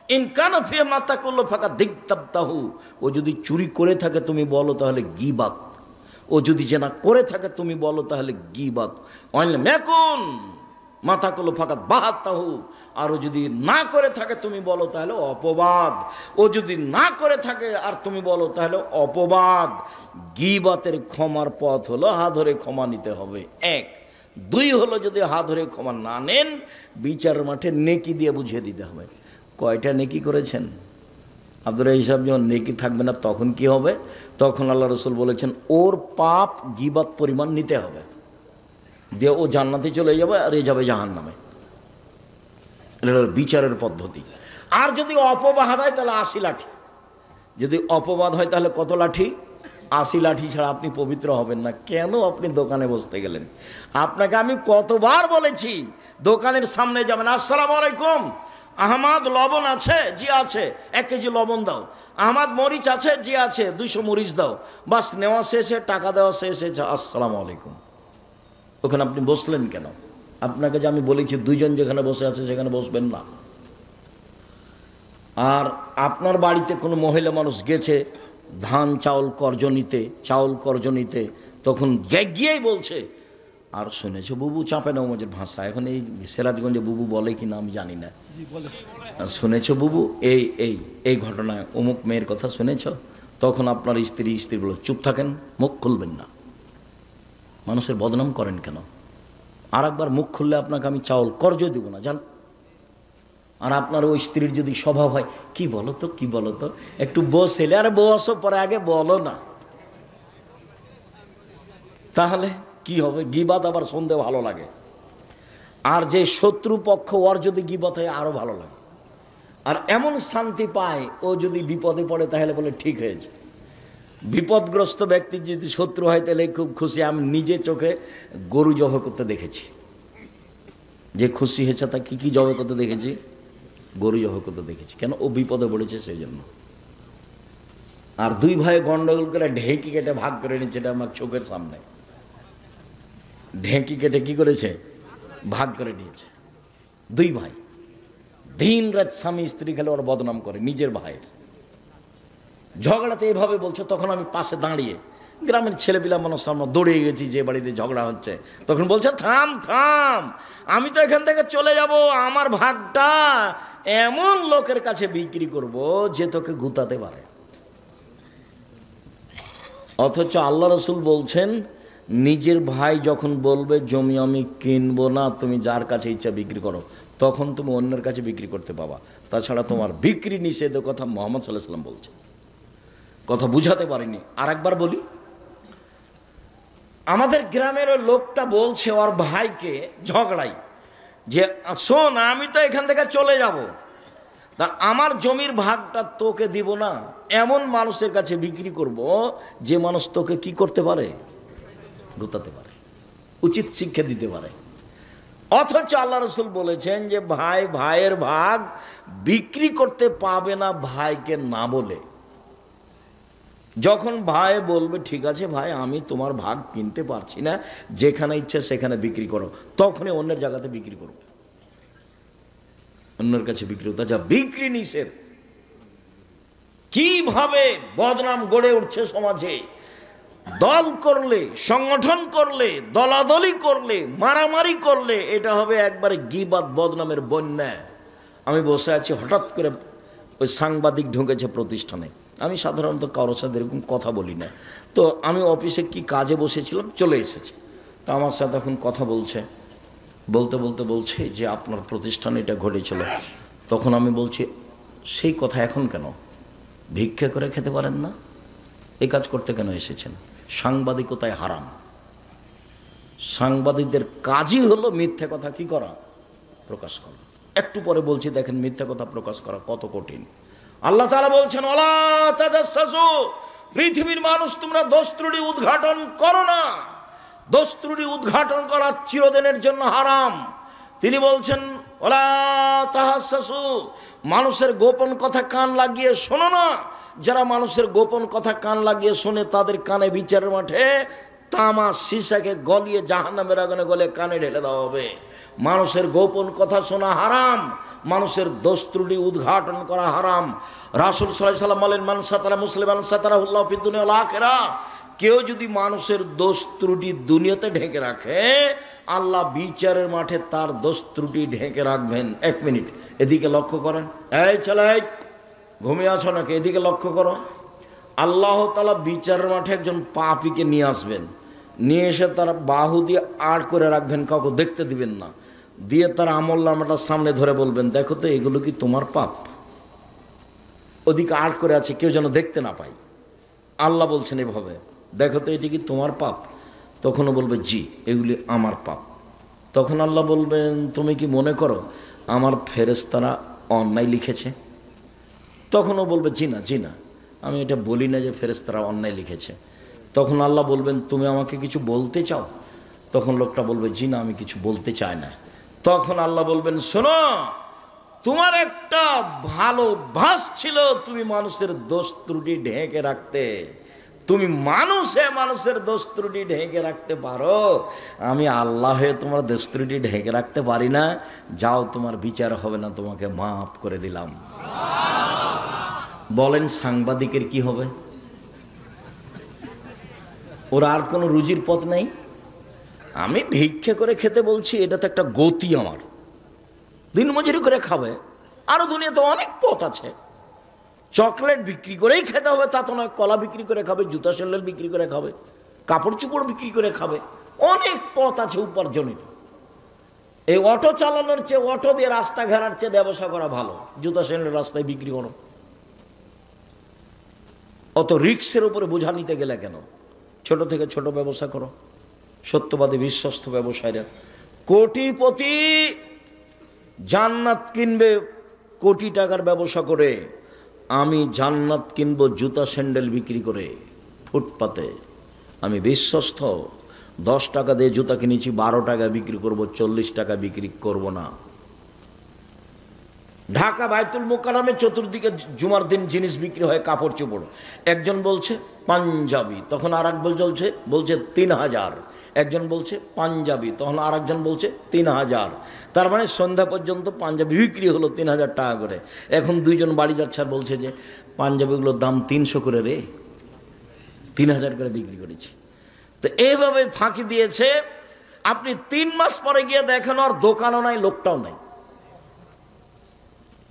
ইনকানা ফিয়া মাতাকুল্লো ফাঁকা দিগতাবতাহু, ও যদি চুরি করে থাকে তুমি বলো, তাহলে গীবাত। ও যদি জেনা করে থাকে তুমি বলো, তাহলে গীবাত। মেকুন মাতাকুল্লো ফাঁকা বাহাত্তাহু, আরও যদি না করে থাকে তুমি বলো, তাহলে অপবাদ। ও যদি না করে থাকে আর তুমি বলো, তাহলে অপবাদ। গীবাতের ক্ষমার পথ হলো হাত ধরে ক্ষমা নিতে হবে, 1। 2 হলো, যদি হাত ধরে ক্ষমা না নেন, বিচার মাঠে নেকি দিয়ে বুঝিয়ে দিতে হবে। কয়টা নেকি করেছেন? আপনারা হিসাব যখন নেকি থাকবে না, তখন কি হবে? তখন আল্লাহ রাসূল বলেছেন, ওর পাপ গীবাত পরিমাণ নিতে হবে, দিয়ে ও জান্নাতে চলে যাবে, আর এ যাবে জাহান্নামে। এটা বিচারের পদ্ধতি। আর যদি অপবাদ হয়, তাহলে 80 লাঠি। যদি অপবাদ হয়, তাহলে কত লাঠি? 80 লাঠি ছাড়া আপনি পবিত্র হবেন না। কেন আপনি দোকানে বসতে গেলেন? আপনাকে আমি কতবার বলেছি, দোকানের সামনে যাবেন, আসসালামু আলাইকুম, আহমাদ লবণ আছে? জি আছে, 1 কেজি লবণ দাও। আহমাদ মরিচ আছে? জি আছে, 200 মরিচ দাও। বাস নেওয়া শেষে, টাকা দেওয়া শেষে, আসসালামু আলাইকুম। ওখানে আপনি বসলেন কেন? আপনাকে যে আমি বলেছি 2 জন যেখানে বসে আছে সেখানে বসবেন না। আর আপনার বাড়িতে কোনো মহিলা মানুষ গেছে ধান চাউল কর্জ নিতে, তখন গিয়েই বলছে, আর শুনেছো বুবু, চাঁপে নওমজের ভাষা, এখন এই সিরাজগঞ্জে বুবু বলে কি না আমি জানি না, শুনেছো বুবু এই এই এই ঘটনায় অমুক মেয়ের কথা শুনেছ? তখন আপনার স্ত্রী বলে, চুপ থাকেন, মুখ খুলবেন না। মানুষের বদনাম করেন কেন? আর একবার মুখ খুললে আপনাকে আমি চাউল কর্জ দিব না, জান। আর আপনার ওই স্ত্রীর যদি স্বভাব হয়, কি বলো তো, একটু বসেলে, আরে বসো, পরে আগে বলো না, তাহলে কি হবে? গীবাত আবার শুনতে ভালো লাগে। আর যে শত্রু পক্ষ, ওর যদি গীবত হয় আরো ভালো লাগে। আর এমন শান্তি পায়, ও যদি বিপদে পড়ে তাহলে বলে ঠিক হয়েছে। বিপদগ্রস্ত ব্যক্তি যদি শত্রু হয় তাহলে খুব খুশি। আমি নিজে চোখে গরু জবাই করতে দেখেছি, যে খুশি হয়েছে তা কি জবাই করতে দেখেছি? গরু জবাই করতে দেখেছি। কেন? ও বিপদে পড়েছে সেই জন্য। আর 2 ভাই গন্ডগোল করে ঢেঁকি কেটে ভাগ করে নিচ্ছে, এটা আমার চোখের সামনে। ঢেঁকি কেটে কি করেছে? ভাগ করে নিয়েছে। 2 ভাই দিন রাত স্বামী স্ত্রী খেলে ওর বদনাম করে, নিজের ভাইয়ের ঝগড়াতে এভাবে বলছে। তখন আমি পাশে দাঁড়িয়ে, গ্রামের ছেলেপিলা মানুষ সামনে দৌড়ে গেছি, যে বাড়িতে ঝগড়া হচ্ছে। তখন বলছে, থাম, আমি তো এখান থেকে চলে যাব, আমার ভাগটা এমন লোকের কাছে বিক্রি করব যে তোকে গুতাতে পারে। অথচ আল্লাহ রসুল বলছেন, নিজের ভাই যখন বলবে জমি আমি কিনবো না, তুমি যার কাছে ইচ্ছা বিক্রি করো, তখন তুমি অন্যের কাছে বিক্রি করতে পাবা। তাছাড়া তোমার বিক্রি নিষেধ, কথা মুহাম্মদ সাল্লাল্লাহু আলাইহি ওয়াসাল্লাম বলছে। কথা বুঝাতে পারিনি, আর একবার বলি। আমাদের গ্রামের লোকটা বলছে ওর ভাইকে ঝগড়াই, যে শোন, আমি তো এখান থেকে চলে যাব, তা আমার জমির ভাগটা তোকে দিব না, এমন মানুষের কাছে বিক্রি করব যে মানুষ তোকে কি করতে পারে? গুতাতে পারে, উচিত শিক্ষা দিতে পারে। অথচ আল্লাহ রসুল বলেছেন যে ভাইয়ের ভাগ বিক্রি করতে পাবে না ভাইকে না বলে। যখন ভাই বলবে ঠিক আছে ভাই, আমি তোমার ভাগ কিনতে পারছি না, যেখানে ইচ্ছে সেখানে বিক্রি করো, তখনই অন্যের জায়গাতে বিক্রি করো, অন্যের কাছে বিক্রি করতে যা বিক্রি নিষেধ। কিভাবে বদনাম গড়ে উঠছে সমাজে! দল করলে, সংগঠন করলে, দলাদলি করলে, মারামারি করলে এটা হবে একবারে গীবাত বদনামের বন্যা। আমি বসে আছি, হঠাৎ করে ওই সাংবাদিক ঢুকেছে প্রতিষ্ঠানে। আমি সাধারণত কারোর সাথে এরকম কথা বলি না, তো আমি অফিসে কি কাজে বসেছিলাম, চলে এসেছি। তা আমার সাথে এখন কথা বলছে, বলছে যে আপনার প্রতিষ্ঠানে এটা ঘটেছিল। তখন আমি বলছি, সেই কথা এখন কেন? ভিক্ষা করে খেতে পারেন না? এই কাজ করতে কেন এসেছেন? সাংবাদিকতায় হারাম। সাংবাদিকদের কাজই হলো মিথ্যা কথা কি করা? প্রকাশ করা। একটু পরে বলছি, দেখেন মিথ্যা কথা প্রকাশ করা কত কঠিন। আল্লাহ তাআলা বলছেন, ওয়ালা তাজাসসু, পৃথিবীর মানুষ তোমরা দোষ ত্রুটি উদ্ঘাটন করো না। দোষ ত্রুটি উদ্ঘাটন করা চিরদিনের জন্য হারাম। তিনি বলছেন, ওয়ালা তাহাসসু, মানুষের গোপন কথা কান লাগিয়ে শোনো না। যারা মানুষের গোপন কথা কান লাগিয়ে শোনে তাদের কানে বিচারের মাঠে তামা সীসাকে গলিয়ে জাহান্নামের আগুনে গলে কানে ঢেলে দেওয়া হবে। মানুষের গোপন কথা শোনা হারাম, মানুষের দোষ ত্রুটি উদ্ঘাটন করা হারাম। রাসূল সাল্লাল্লাহু আলাইহি ওয়াসাল্লাম বলেন, মান সাতারা মুসলিমান সাতারাহুল্লাহু ফিদ দুনিয়া ওয়াল আখিরা। কেউ যদি মানুষের দোষ ত্রুটি দুনিয়াতে ঢেকে রাখে, আল্লাহ বিচারের মাঠে তার দোষ ত্রুটি ঢেকে রাখবেন। 1 মিনিট এদিকে লক্ষ্য করেন, এই ছেলে ঘুমিয়ে আছো নাকি? এদিকে লক্ষ্য করো। আল্লাহ তাআলা বিচারের মাঠে একজন পাপীকে নিয়ে আসবেন, নিয়ে এসে তারা বাহু দিয়ে আড় করে রাখবেন, কাউকে দেখতে দিবেন না, দিয়ে তার আমলনামাটা সামনে ধরে বলবেন, দেখো তো এগুলো কি তোমার পাপ? ওদিকে আড় করে আছে, কেউ যেন দেখতে না পায়। আল্লাহ বলছেন এভাবে, দেখো তো এটি কি তোমার পাপ? তখনও বলবে জি, এগুলি আমার পাপ। তখন আল্লাহ বলবেন, তুমি কি মনে করো আমার ফেরেশতারা অন্যায় লিখেছে? তখনও বলবে জি না, আমি এটা বলি না যে ফেরেশতারা অন্যায় লিখেছে। তখন আল্লাহ বলবেন, তুমি আমাকে কিছু বলতে চাও? তখন লোকটা বলবে জি না, আমি কিছু বলতে চাই না। তখন আল্লাহ বলবেন, শোনো, তোমার একটা ভালো ভাস ছিল, তুমি মানুষের দোষ ত্রুটি ঢেকে রাখতে। তুমি মানুষের দোষ ত্রুটি ঢেকে রাখতে পারো, আমি আল্লাহ হয়ে তোমার দোষ ত্রুটি ঢেকে রাখতে পারি না। যাও, তোমার বিচার হবে না, তোমাকে মাফ করে দিলাম। বলেন সাংবাদিকের কি হবে? ওর আর কোনো রুজির পথ নেই। আমি ভিক্ষে করে খেতে বলছি, এটা তো একটা গতি আমার। দিনমজুরি করে খাবে, আরো দুনিয়াতে অনেক পথ আছে। চকলেট বিক্রি করেই খেতে হবে তা তো নয়, কলা বিক্রি করে খাবে, জুতা স্যান্ডেল বিক্রি করে খাবে, কাপড় চোপড় বিক্রি করে খাবে, অনেক পথ আছে উপার্জনের। এই অটো চালানোর চেয়ে, অটো দিয়ে রাস্তা ঘেরার চেয়ে ব্যবসা করা ভালো। জুতা স্যান্ডেল রাস্তায় বিক্রি করো, অত রিক্সের উপরে বোঝা নিতে গেলে কেন? ছোট থেকে ছোট ব্যবসা করো। সত্যবাদী বিশ্বস্ত ব্যবসায়ীরা কোটিপতি, জান্নাত কিনবে কোটি টাকার ব্যবসা করে। আমি জান্নাত কিনবো জুতা স্যান্ডেল বিক্রি করে ফুটপাতে। আমি বিশ্বস্ত, 10 টাকা দিয়ে জুতা কিনেছি, 12 টাকা বিক্রি করব, 40 টাকা বিক্রি করব না। ঢাকা বাইতুল মোকাররমে চতুর্দিকে জুমার দিন জিনিস বিক্রি হয়, কাপড় চোপড়। একজন বলছে পাঞ্জাবি, তখন আর এক বলছে 3000। একজন বলছে পাঞ্জাবি, তখন আর একজন বলছে 3000। তার মানে সন্ধ্যা পর্যন্ত পাঞ্জাবি বিক্রি হলো 3000 টাকা করে। এখন দুইজন বাড়ি যাচ্ছে আর বলছে যে পাঞ্জাবিগুলোর দাম 300 করে রে, 3000 করে বিক্রি করেছি। তো এইভাবে ফাঁকি দিয়েছে। আপনি 3 মাস পরে গিয়ে দেখেন আর দোকানও নাই, লোকটাও নাই,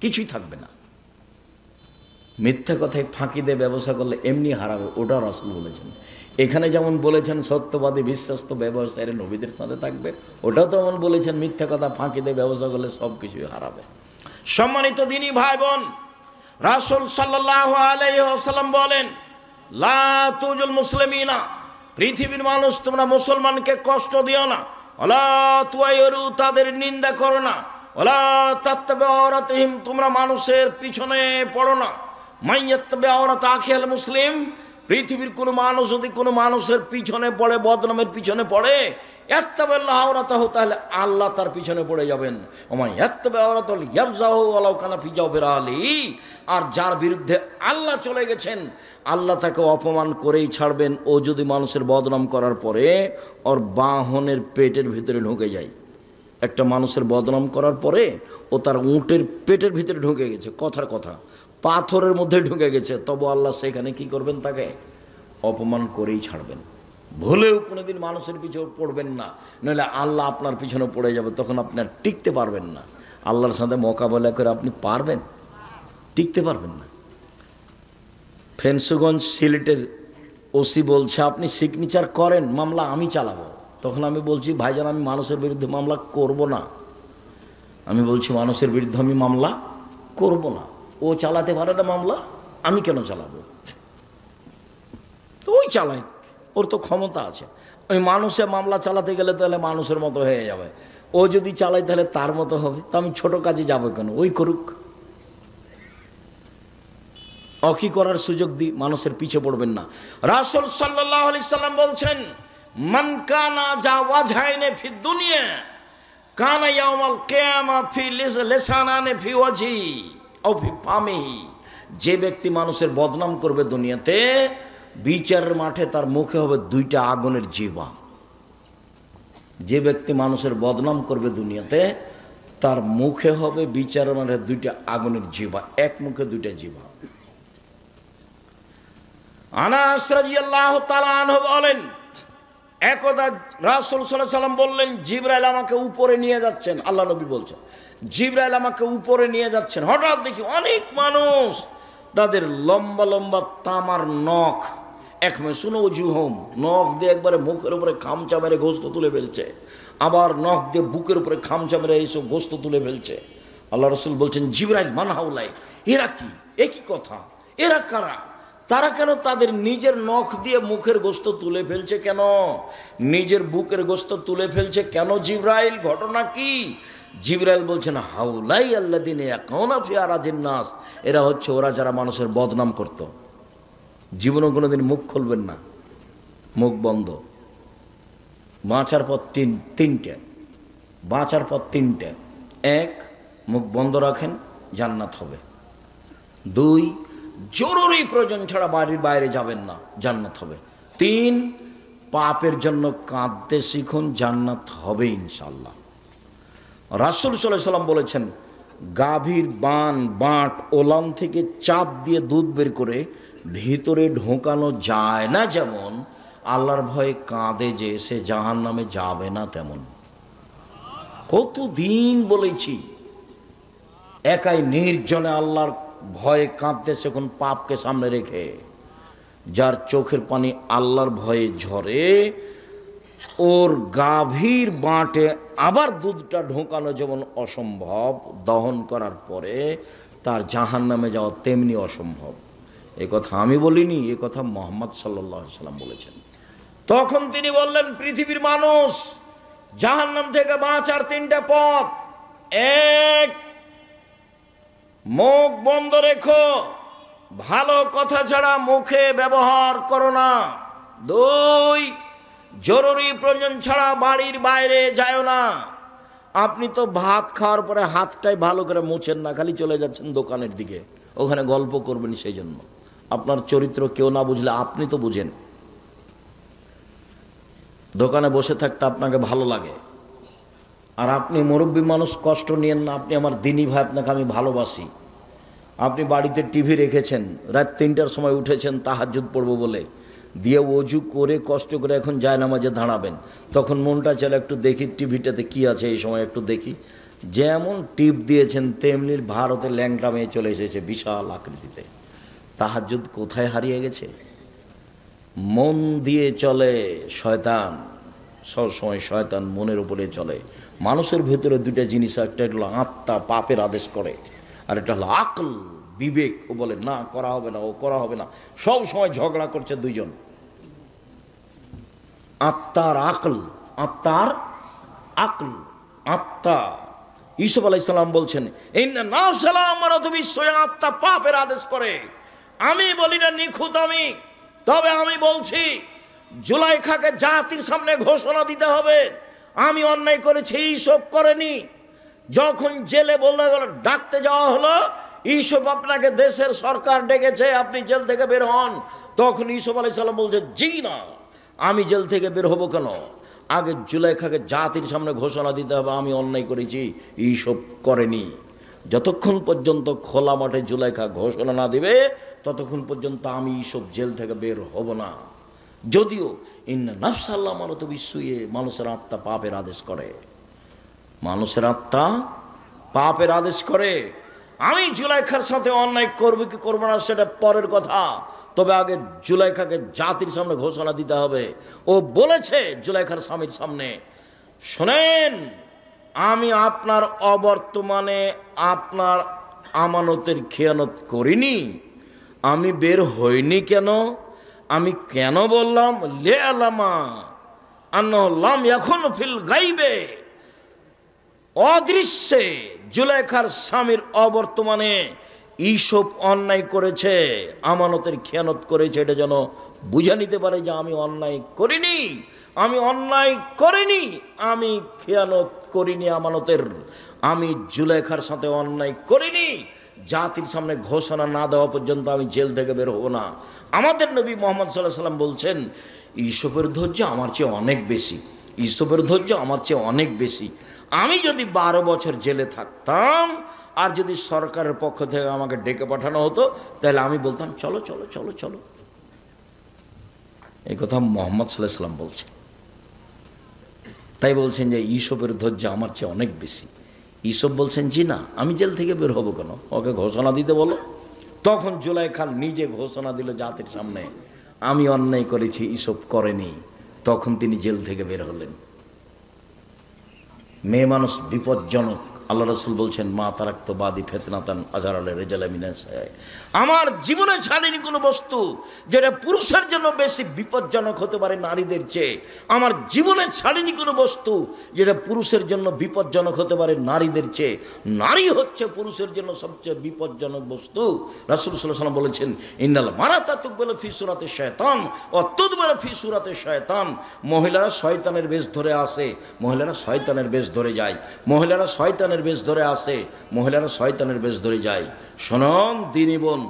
কিছুই থাকবে না। মিথ্যা কথায় ফাঁকি দিয়ে ব্যবসা করলে এমনি হারাবে, ওটা রাসূল বলেছেন। এখানে যেমন বলেছেন সত্যবাদী বিশ্বস্ত ব্যবসায়ীরা নবীদের সাথে থাকবে, ওটাও তো এমন বলেছেন মিথ্যা কথা ফাঁকি দিয়ে ব্যবসা করলে সব কিছুই হারাবে। সম্মানিত দিনী ভাই বোন, রাসূল সাল্লাল্লাহু আলাইহি ওয়াসাল্লাম বলেন, লা তুজুল মুসলিমিনা, পৃথিবীর মানুষ তোমরা মুসলমানকে কষ্ট দিও না। ওয়ালা তুয়াইরু, তাদের নিন্দা করো না। ওয়ালা তাত্তাবিউ আওরাতিহিম, তোমরা মানুষের পিছনে পড়ো না। মাইয়াত্তাবি আওরাত আখিল মুসলিম, পৃথিবীর কোনো মানুষ যদি কোনো মানুষের পিছনে পড়ে, বদনামের পিছনে পড়ে, ইয়াত্তাবিল্লাহ আওরাতাহু, তাহলে আল্লাহ তার পিছনে পড়ে যাবেন। ওমাই ইয়াত্তাবি আওরাতাল ইয়াবজাহু ওয়ালাউ কানা ফি জাওফির আলী, আর যার বিরুদ্ধে আল্লাহ চলে গেছেন, আল্লাহ তাকে অপমান করেই ছাড়বেন। ও যদি মানুষের বদনাম করার পরে ওর বাহনের পেটের ভিতরে ঢুকে যায়, একটা মানুষের বদনাম করার পরে ও তার উটের পেটের ভিতরে ঢুকে গেছে, কথার কথা পাথরের মধ্যে ঢুকে গেছে, তবু আল্লাহ সেখানে কি করবেন? তাকে অপমান করেই ছাড়বেন। ভুলেও কোনোদিন মানুষের পিছনে পড়বেন না, নইলে আল্লাহ আপনার পিছনে পড়ে যাবে, তখন আপনি আর টিকতে পারবেন না। আল্লাহর সাথে মোকাবেলা করে আপনি পারবেন? টিকতে পারবেন না। ফেন্সুগঞ্জ সিলেটের ওসি বলছে আপনি সিগনেচার করেন, মামলা আমি চালাবো। তখন আমি বলছি ভাইজান, আমি মানুষের বিরুদ্ধে মামলা করব না। আমি বলছি মানুষের বিরুদ্ধে আমি মামলা করব না। ও চালাতে পারে না মামলা, আমি কেন চালাবো? তো ওই চালাই, ওর তো ক্ষমতা আছে। ওই মানুষে মামলা চালাতে গেলে তাহলে মানুষের মতো হয়ে যাবে, ও যদি চালায় তাহলে তার মতো হবে। তো আমি ছোট কাজে যাবো কেন? ওই করুক। অকি করার সুযোগ দিই, মানুষের পিছে পড়বেন না। রাসূল সাল্লাল্লাহু আলাইহি সাল্লাম বলছেন, মান কানা জাওয়াজহাইনে ফি দুনিয়া কানা ইয়াউমাল কিয়ামা ফি লিসানানে ফি ওয়াজহি আও ফি ফামিহি, যে ব্যক্তি মানুষের বদনাম করবে দুনিয়াতে, বিচারের মাঠে তার মুখে হবে 2টা আগুনের জিহ্বা। যে ব্যক্তি মানুষের বদনাম করবে দুনিয়াতে, তার মুখে হবে বিচারের মাঠে 2টা আগুনের জিহ্বা, এক মুখে 2টা জিহ্বা। আনাস রাদিয়াল্লাহু তাআলা আনহু বলেন, একদা রাসূল সাল্লাল্লাহু আলাইহি ওয়াসাল্লাম বললেন, জিবরাইল আমাকে উপরে নিয়ে যাচ্ছেন। আল্লাহ নবী বলছেন, জিবরাইল আমাকে উপরে নিয়ে যাচ্ছেন। হঠাৎ দেখি অনেক মানুষ, তাদের লম্বা লম্বা তামার নখ, একমেসুন ওজুহুম, নখ দিয়ে একবারে মুখের উপরে খামচা মেরে গোস্ত তুলে ফেলছে, আবার নখ দিয়ে বুকের উপরে খামচা মেরে এইসব গোস্ত তুলে ফেলছে। আল্লাহ রাসূল বলছেন, জিবরাইল মান হাউলাই, এরা কি? একই কথা, এরা কারা? তারা কেন তাদের নিজের নখ দিয়ে মুখের গোস্ত তুলে ফেলছে? কেন নিজের বুকের গোস্ত তুলে ফেলছে কেন জিবরাইল? ঘটনা কি? জিবরাইল বলছেন, হাউলাই আল্লাযিনা ইয়াকুনা ফি আরাজিন নাস, এরা হচ্ছে ওরা যারা মানুষের বদনাম করত। জীবনে কোনোদিন মুখ খুলবেন না, মুখ বন্ধ। বাঁচার পথ তিনটে, বাঁচার পথ তিনটে। 1, মুখ বন্ধ রাখেন, জান্নাত হবে। 2, জরুরি প্রয়োজন ছাড়া বাড়ির বাইরে যাবেন না, জান্নাত হবে। 3, পাপের জন্য কাঁদতে শিখুন, জান্নাত হবে ইনশাআল্লাহ। রাসূল সাল্লাল্লাহু আলাইহি ওয়াসাল্লাম বলেছেন, গাভীর বাঁট ওলান থেকে চাপ দিয়ে দুধ বের করে ভিতরে ঢোকানো যায় না যেমন, আল্লাহর ভয়ে কাঁদে যে সে জাহান্নামে যাবে না তেমন। কতদিন বলেছি, একাই নির্জনে আল্লাহর ভয়ে কাঁদতেছে কোন পাপকে সামনে রেখে। যার চোখের পানি আল্লাহর ভয়ে ঝরে, ওর গাভীর বাঁটে আবার দুধটা ঢোকানো যেমন অসম্ভব, দহন করার পরে তার জাহান্নামে যাওয়া তেমনি অসম্ভব। এ কথা আমি বলিনি, এ কথা মুহাম্মদ সাল্লাল্লাহু আলাইহি সাল্লাম বলেছেন। তখন তিনি বললেন, পৃথিবীর মানুষ, জাহান্নাম থেকে বাঁচার 3টা পথ। 1, মুখ বন্ধ রেখো, ভালো কথা ছাড়া মুখে ব্যবহার করো না। 2, জরুরি প্রয়োজন ছাড়া বাড়ির বাইরে যাও না। আপনি তো ভাত খাওয়ার পরে হাতটাই ভালো করে মুছেন না, খালি চলে যাচ্ছেন দোকানের দিকে, ওখানে গল্প করবেন। সেই জন্য আপনার চরিত্র কেউ না বুঝলে আপনি তো বুঝেন। দোকানে বসে থাকতে আপনাকে ভালো লাগে, আর আপনি মুরব্বী মানুষ, কষ্ট নিয়েন না। আপনি আমার দিনী ভাই, আপনাকে আমি ভালোবাসি। আপনি বাড়িতে টিভি রেখেছেন, রাত 3টার সময় উঠেছেন তাহাজ্জুদ পড়বো বলে, দিয়ে অজু করে কষ্ট করে এখন জায়নামাজে দাঁড়াবেন, তখন মনটা চলে একটু দেখি টিভিটাতে কি আছে, এই সময় একটু দেখি। যেমন টিপ দিয়েছেন তেমনি ভারতের ল্যাংটা মেয়ে চলে এসেছে বিশাল আকৃতিতে। তাহাজ্জুদ কোথায় হারিয়ে গেছে? মন দিয়ে চলে শয়তান, সবসময় শয়তান মনের উপরে চলে। মানুষের ভেতরে 2টা জিনিস, একটা হলো আত্মা, পাপের আদেশ করে, আর একটা হলো আকল, বিবেক। ও বলে না, করা হবে না, ও করা হবে না, সব সময় ঝগড়া করছে 2 জন। আত্মার আকল, আত্মার আকল, আত্মা। ইউসুফ আলাইহিস সালাম বলছেন, ইন্না নাফসালা আমারাতু বিসসুই, আত্মা পাপের আদেশ করে। আমি বলি না নিখুঁত আমি, তবে আমি বলছি জুলাইখাকে জাতির সামনে ঘোষণা দিতে হবে, আমি অন্যায় করেছি, ইউসুফ করেনি। যখন জেলে বলতে গেল, ডাকতে যাওয়া হলো, ইউসুফ আপনাকে দেশের সরকার ডেকেছে, আপনি জেল থেকে বের হন। তখন ইউসুফ আলাইহিস সালাম বলছে, জি না, আমি জেল থেকে বের হব কেন? আগে জুলাইখাকে জাতির সামনে ঘোষণা দিতে হবে আমি অন্যায় করেছি, ইউসুফ করেনি। যতক্ষণ পর্যন্ত খোলা মাঠে জুলাইখা ঘোষণা না দিবে, ততক্ষণ পর্যন্ত আমি ইউসুফ জেল থেকে বের হব না। যদিও ইন্না নাফসাল্লাহ আমারাতু বিসসুই, মানুষের আত্মা পাপের আদেশ করে, মানুষের আত্মা পাপের আদেশ করে। আমি জুলাইখার সাথে অন্যায় করবো কি করবো না সেটা পরের কথা, তবে আগে জুলাইখাকে জাতির সামনে ঘোষণা দিতে হবে। ও বলেছে জুলাইখার স্বামীর সামনে, শোনেন, আমি আপনার অবর্তমানে আপনার আমানতের খেয়ানত করিনি, আমি বের হইনি কেন? আমি কেন বললাম লে আলামা আন্নাহু লাম ইয়াকুন ফিল গাইবে, অদৃশ্যে জুলাইখার স্বামীর অবর্তমানে ইউসুফ অন্যায় করেছে, আমানতের খেয়ানত করেছে, এটা যেন বুঝে নিতে পারে যে আমি অন্যায় করিনি, আমি অন্যায় করিনি, আমি খেয়ানত করিনি আমানতের, আমি জুলাইখার সাথে অন্যায় করিনি। জাতির সামনে ঘোষণা না দেওয়া পর্যন্ত আমি জেল থেকে বের হব না। আমাদের নবী মুহাম্মদ সাল্লাল্লাহু আলাইহি সাল্লাম বলছেন, ইউসুফের ধৈর্য আমার চেয়ে অনেক বেশি, ইউসুফের ধৈর্য আমার চেয়ে অনেক বেশি। আমি যদি 12 বছর জেলে থাকতাম, আর যদি সরকারের পক্ষ থেকে আমাকে ডেকে পাঠানো হতো, তাহলে আমি বলতাম চলো চলো চলো চলো। এই কথা মুহাম্মদ সাল্লাল্লাহু আলাইহি সাল্লাম বলছেন। তাই বলছেন যে ইউসুফের ধৈর্য আমার চেয়ে অনেক বেশি। ইউসুফ বলছেন, জি না, আমি জেল থেকে বের হবো কেন, ওকে ঘোষণা দিতে বলো। তখন জুলাইখা নিজে ঘোষণা দিল জাতির সামনে, আমি অন্যায় করেছি, ইউসুফ করেনি। তখন তিনি জেল থেকে বের হলেন। মেয়ে মানুষ বিপজ্জনক। আল্লাহ রাসূল বলছেন, মা তারাক্তু বাদি ফিতনাতান আযার আল রিজাল মিনাস, আমার জীবনে ছাড়িনি কোনো বস্তু যেটা পুরুষের জন্য বেশি বিপজ্জনক হতে পারে নারীদের চেয়ে। আমার জীবনে ছাড়িনি কোনো বস্তু যেটা পুরুষের জন্য বিপজ্জনক হতে পারে নারীদের চেয়ে। নারী হচ্ছে পুরুষের জন্য সবচেয়ে বিপজ্জনক বস্তু। রাসূল সাল্লাল্লাহু আলাইহি ওয়াসাল্লাম বলেছেন, ইন্নাল মারাতা তুকবালু ফি সূরাতি শায়তান ওয়া তুদবারু ফি সূরাতি শায়তান, মহিলারা শয়তানের বেশ ধরে আসে, মহিলারা শয়তানের বেশ ধরে যায়, মহিলারা শয়তানের শয়তানের বেশ ধরে আসে, মহিলারা শয়তানের বেশ ধরে যায়। শোনন দিনী বোন,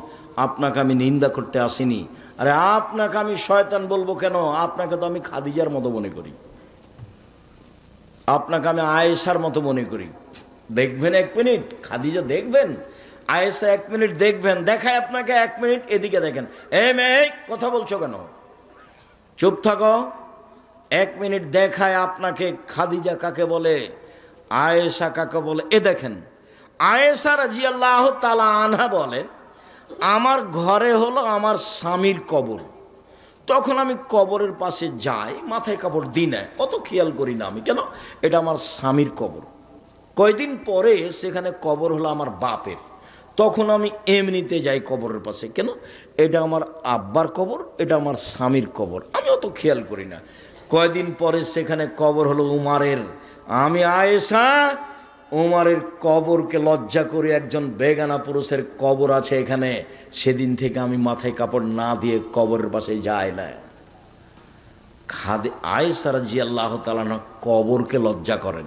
আপনাকে আমি নিন্দা করতে আসিনি। আরে আপনাকে আমি শয়তান বলবো কেন? আপনাকে তো আমি খাদিজার মতো মনে করি, আপনাকে আমি আয়েশার মতো মনে করি। দেখবেন 1 মিনিট খাদিজা দেখবেন, আয়েশা 1 মিনিট দেখবেন, দেখায় আপনাকে 1 মিনিট এদিকে দেখেন। মেয়ে কথা বলছো কেন? চুপ থাকো। 1 মিনিট দেখায় আপনাকে খাদিজা কাকে বলে, আয়েশা কাকে বলে। দেখেন আয়েশা রাদিয়াল্লাহু তাআলা আনহা বলেন, আমার ঘরে হলো আমার স্বামীর কবর, তখন আমি কবরের পাশে যাই, মাথায় কাপড় দিই না, অত খেয়াল করি না আমি, কেন এটা আমার স্বামীর কবর। কয়দিন পরে সেখানে কবর হলো আমার বাপের, তখন আমি এমনিতে যাই কবরের পাশে, কেন এটা আমার আব্বার কবর, এটা আমার স্বামীর কবর, আমি অত খেয়াল করি না। কয়দিন পরে সেখানে কবর হলো উমারের, আমি আয়েশা উমারের কবরকে লজ্জা করে, একজন বেগানা পুরুষের কবর আছে এখানে, সেদিন থেকে আমি মাথায় কাপড় না দিয়ে কবরের পাশে যাই না। আয়েশা রাদিয়াল্লাহু তাআলা কবরকে লজ্জা করেন,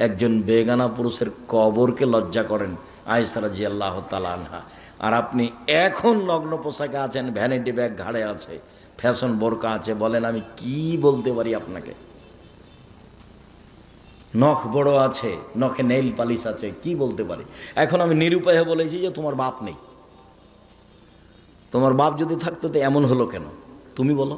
একজন বেগানা পুরুষের কবরকে লজ্জা করেন আয়েশা রাদিয়াল্লাহু তাআলা আনহা। আর আপনি এখন নগ্ন পোশাকে আছেন, ভ্যানিটি ব্যাগ ঘাড়ে আছে, ফ্যাশন বোরকা আছে, বলেন আমি কি বলতে পারি আপনাকে? নখ বড় আছে, নখে নেইল পালিশ আছে, কি বলতে পারি? এখন আমি নিরুপায় বলেছি যে তোমার বাপ নেই। তোমার বাপ যদি থাকতো তো এমন হলো কেন তুমি বলো?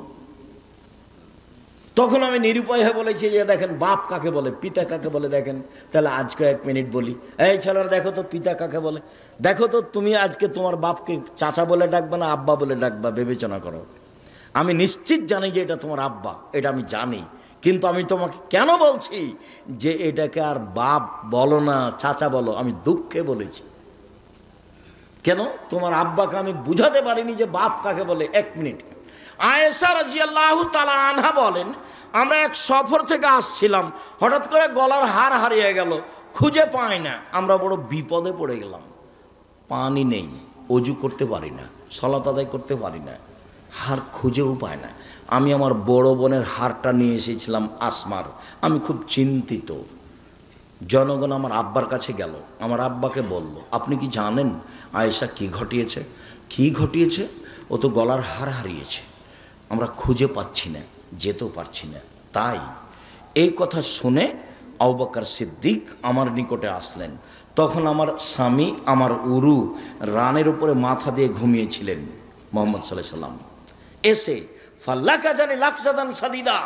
তখন আমি নিরুপায় হয়ে বলেছি যে দেখেন বাপ কাকে বলে, পিতা কাকে বলে দেখেন। তাহলে আজকে 1 মিনিট বলি, এই ছেলেরা দেখো তো পিতা কাকে বলে, দেখো তো তুমি আজকে তোমার বাপকে চাচা বলে ডাকবা না আব্বা বলে ডাকবা, বিবেচনা করো। আমি নিশ্চিত জানি যে এটা তোমার আব্বা, এটা আমি জানি, কিন্তু আমি তোমাকে কেন বলছি যে এটাকে আর বাপ বলো না চাচা বলো, আমি দুঃখে বলেছি। কেন? তোমার আব্বাকে আমি বুঝাতে পারিনি যে বাপ কাকে বলে। 1 মিনিট। আয়েশা রাদিয়াল্লাহু তাআলা আনহা বলেন, আমরা এক সফর থেকে আসছিলাম, হঠাৎ করে গলার হার হারিয়ে গেল, খুঁজে পাই না, আমরা বড় বিপদে পড়ে গেলাম। পানি নেই, অজু করতে পারি না, সালাত আদায় করতে পারি না, হার খুঁজেও পায় না। আমি আমার বড় বোনের হারটা নিয়ে এসেছিলাম আসমার, আমি খুব চিন্তিত। জনগণ আমার আব্বার কাছে গেল, আমার আব্বাকে বলল, আপনি কি জানেন আয়েশা কি ঘটিয়েছে? কি ঘটিয়েছে? ও তো গলার হার হারিয়েছে, আমরা খুঁজে পাচ্ছি না, যেতেও পারছি না। তাই এই কথা শুনে আবু বকর সিদ্দিক আমার নিকটে আসলেন। তখন আমার স্বামী আমার উরু রানের উপরে মাথা দিয়ে ঘুমিয়েছিলেন মুহাম্মদ সাল্লাল্লাহু আলাইহি সাল্লাম। এসে ফাল্লাকা জানি লাকজাদান সাদিদা,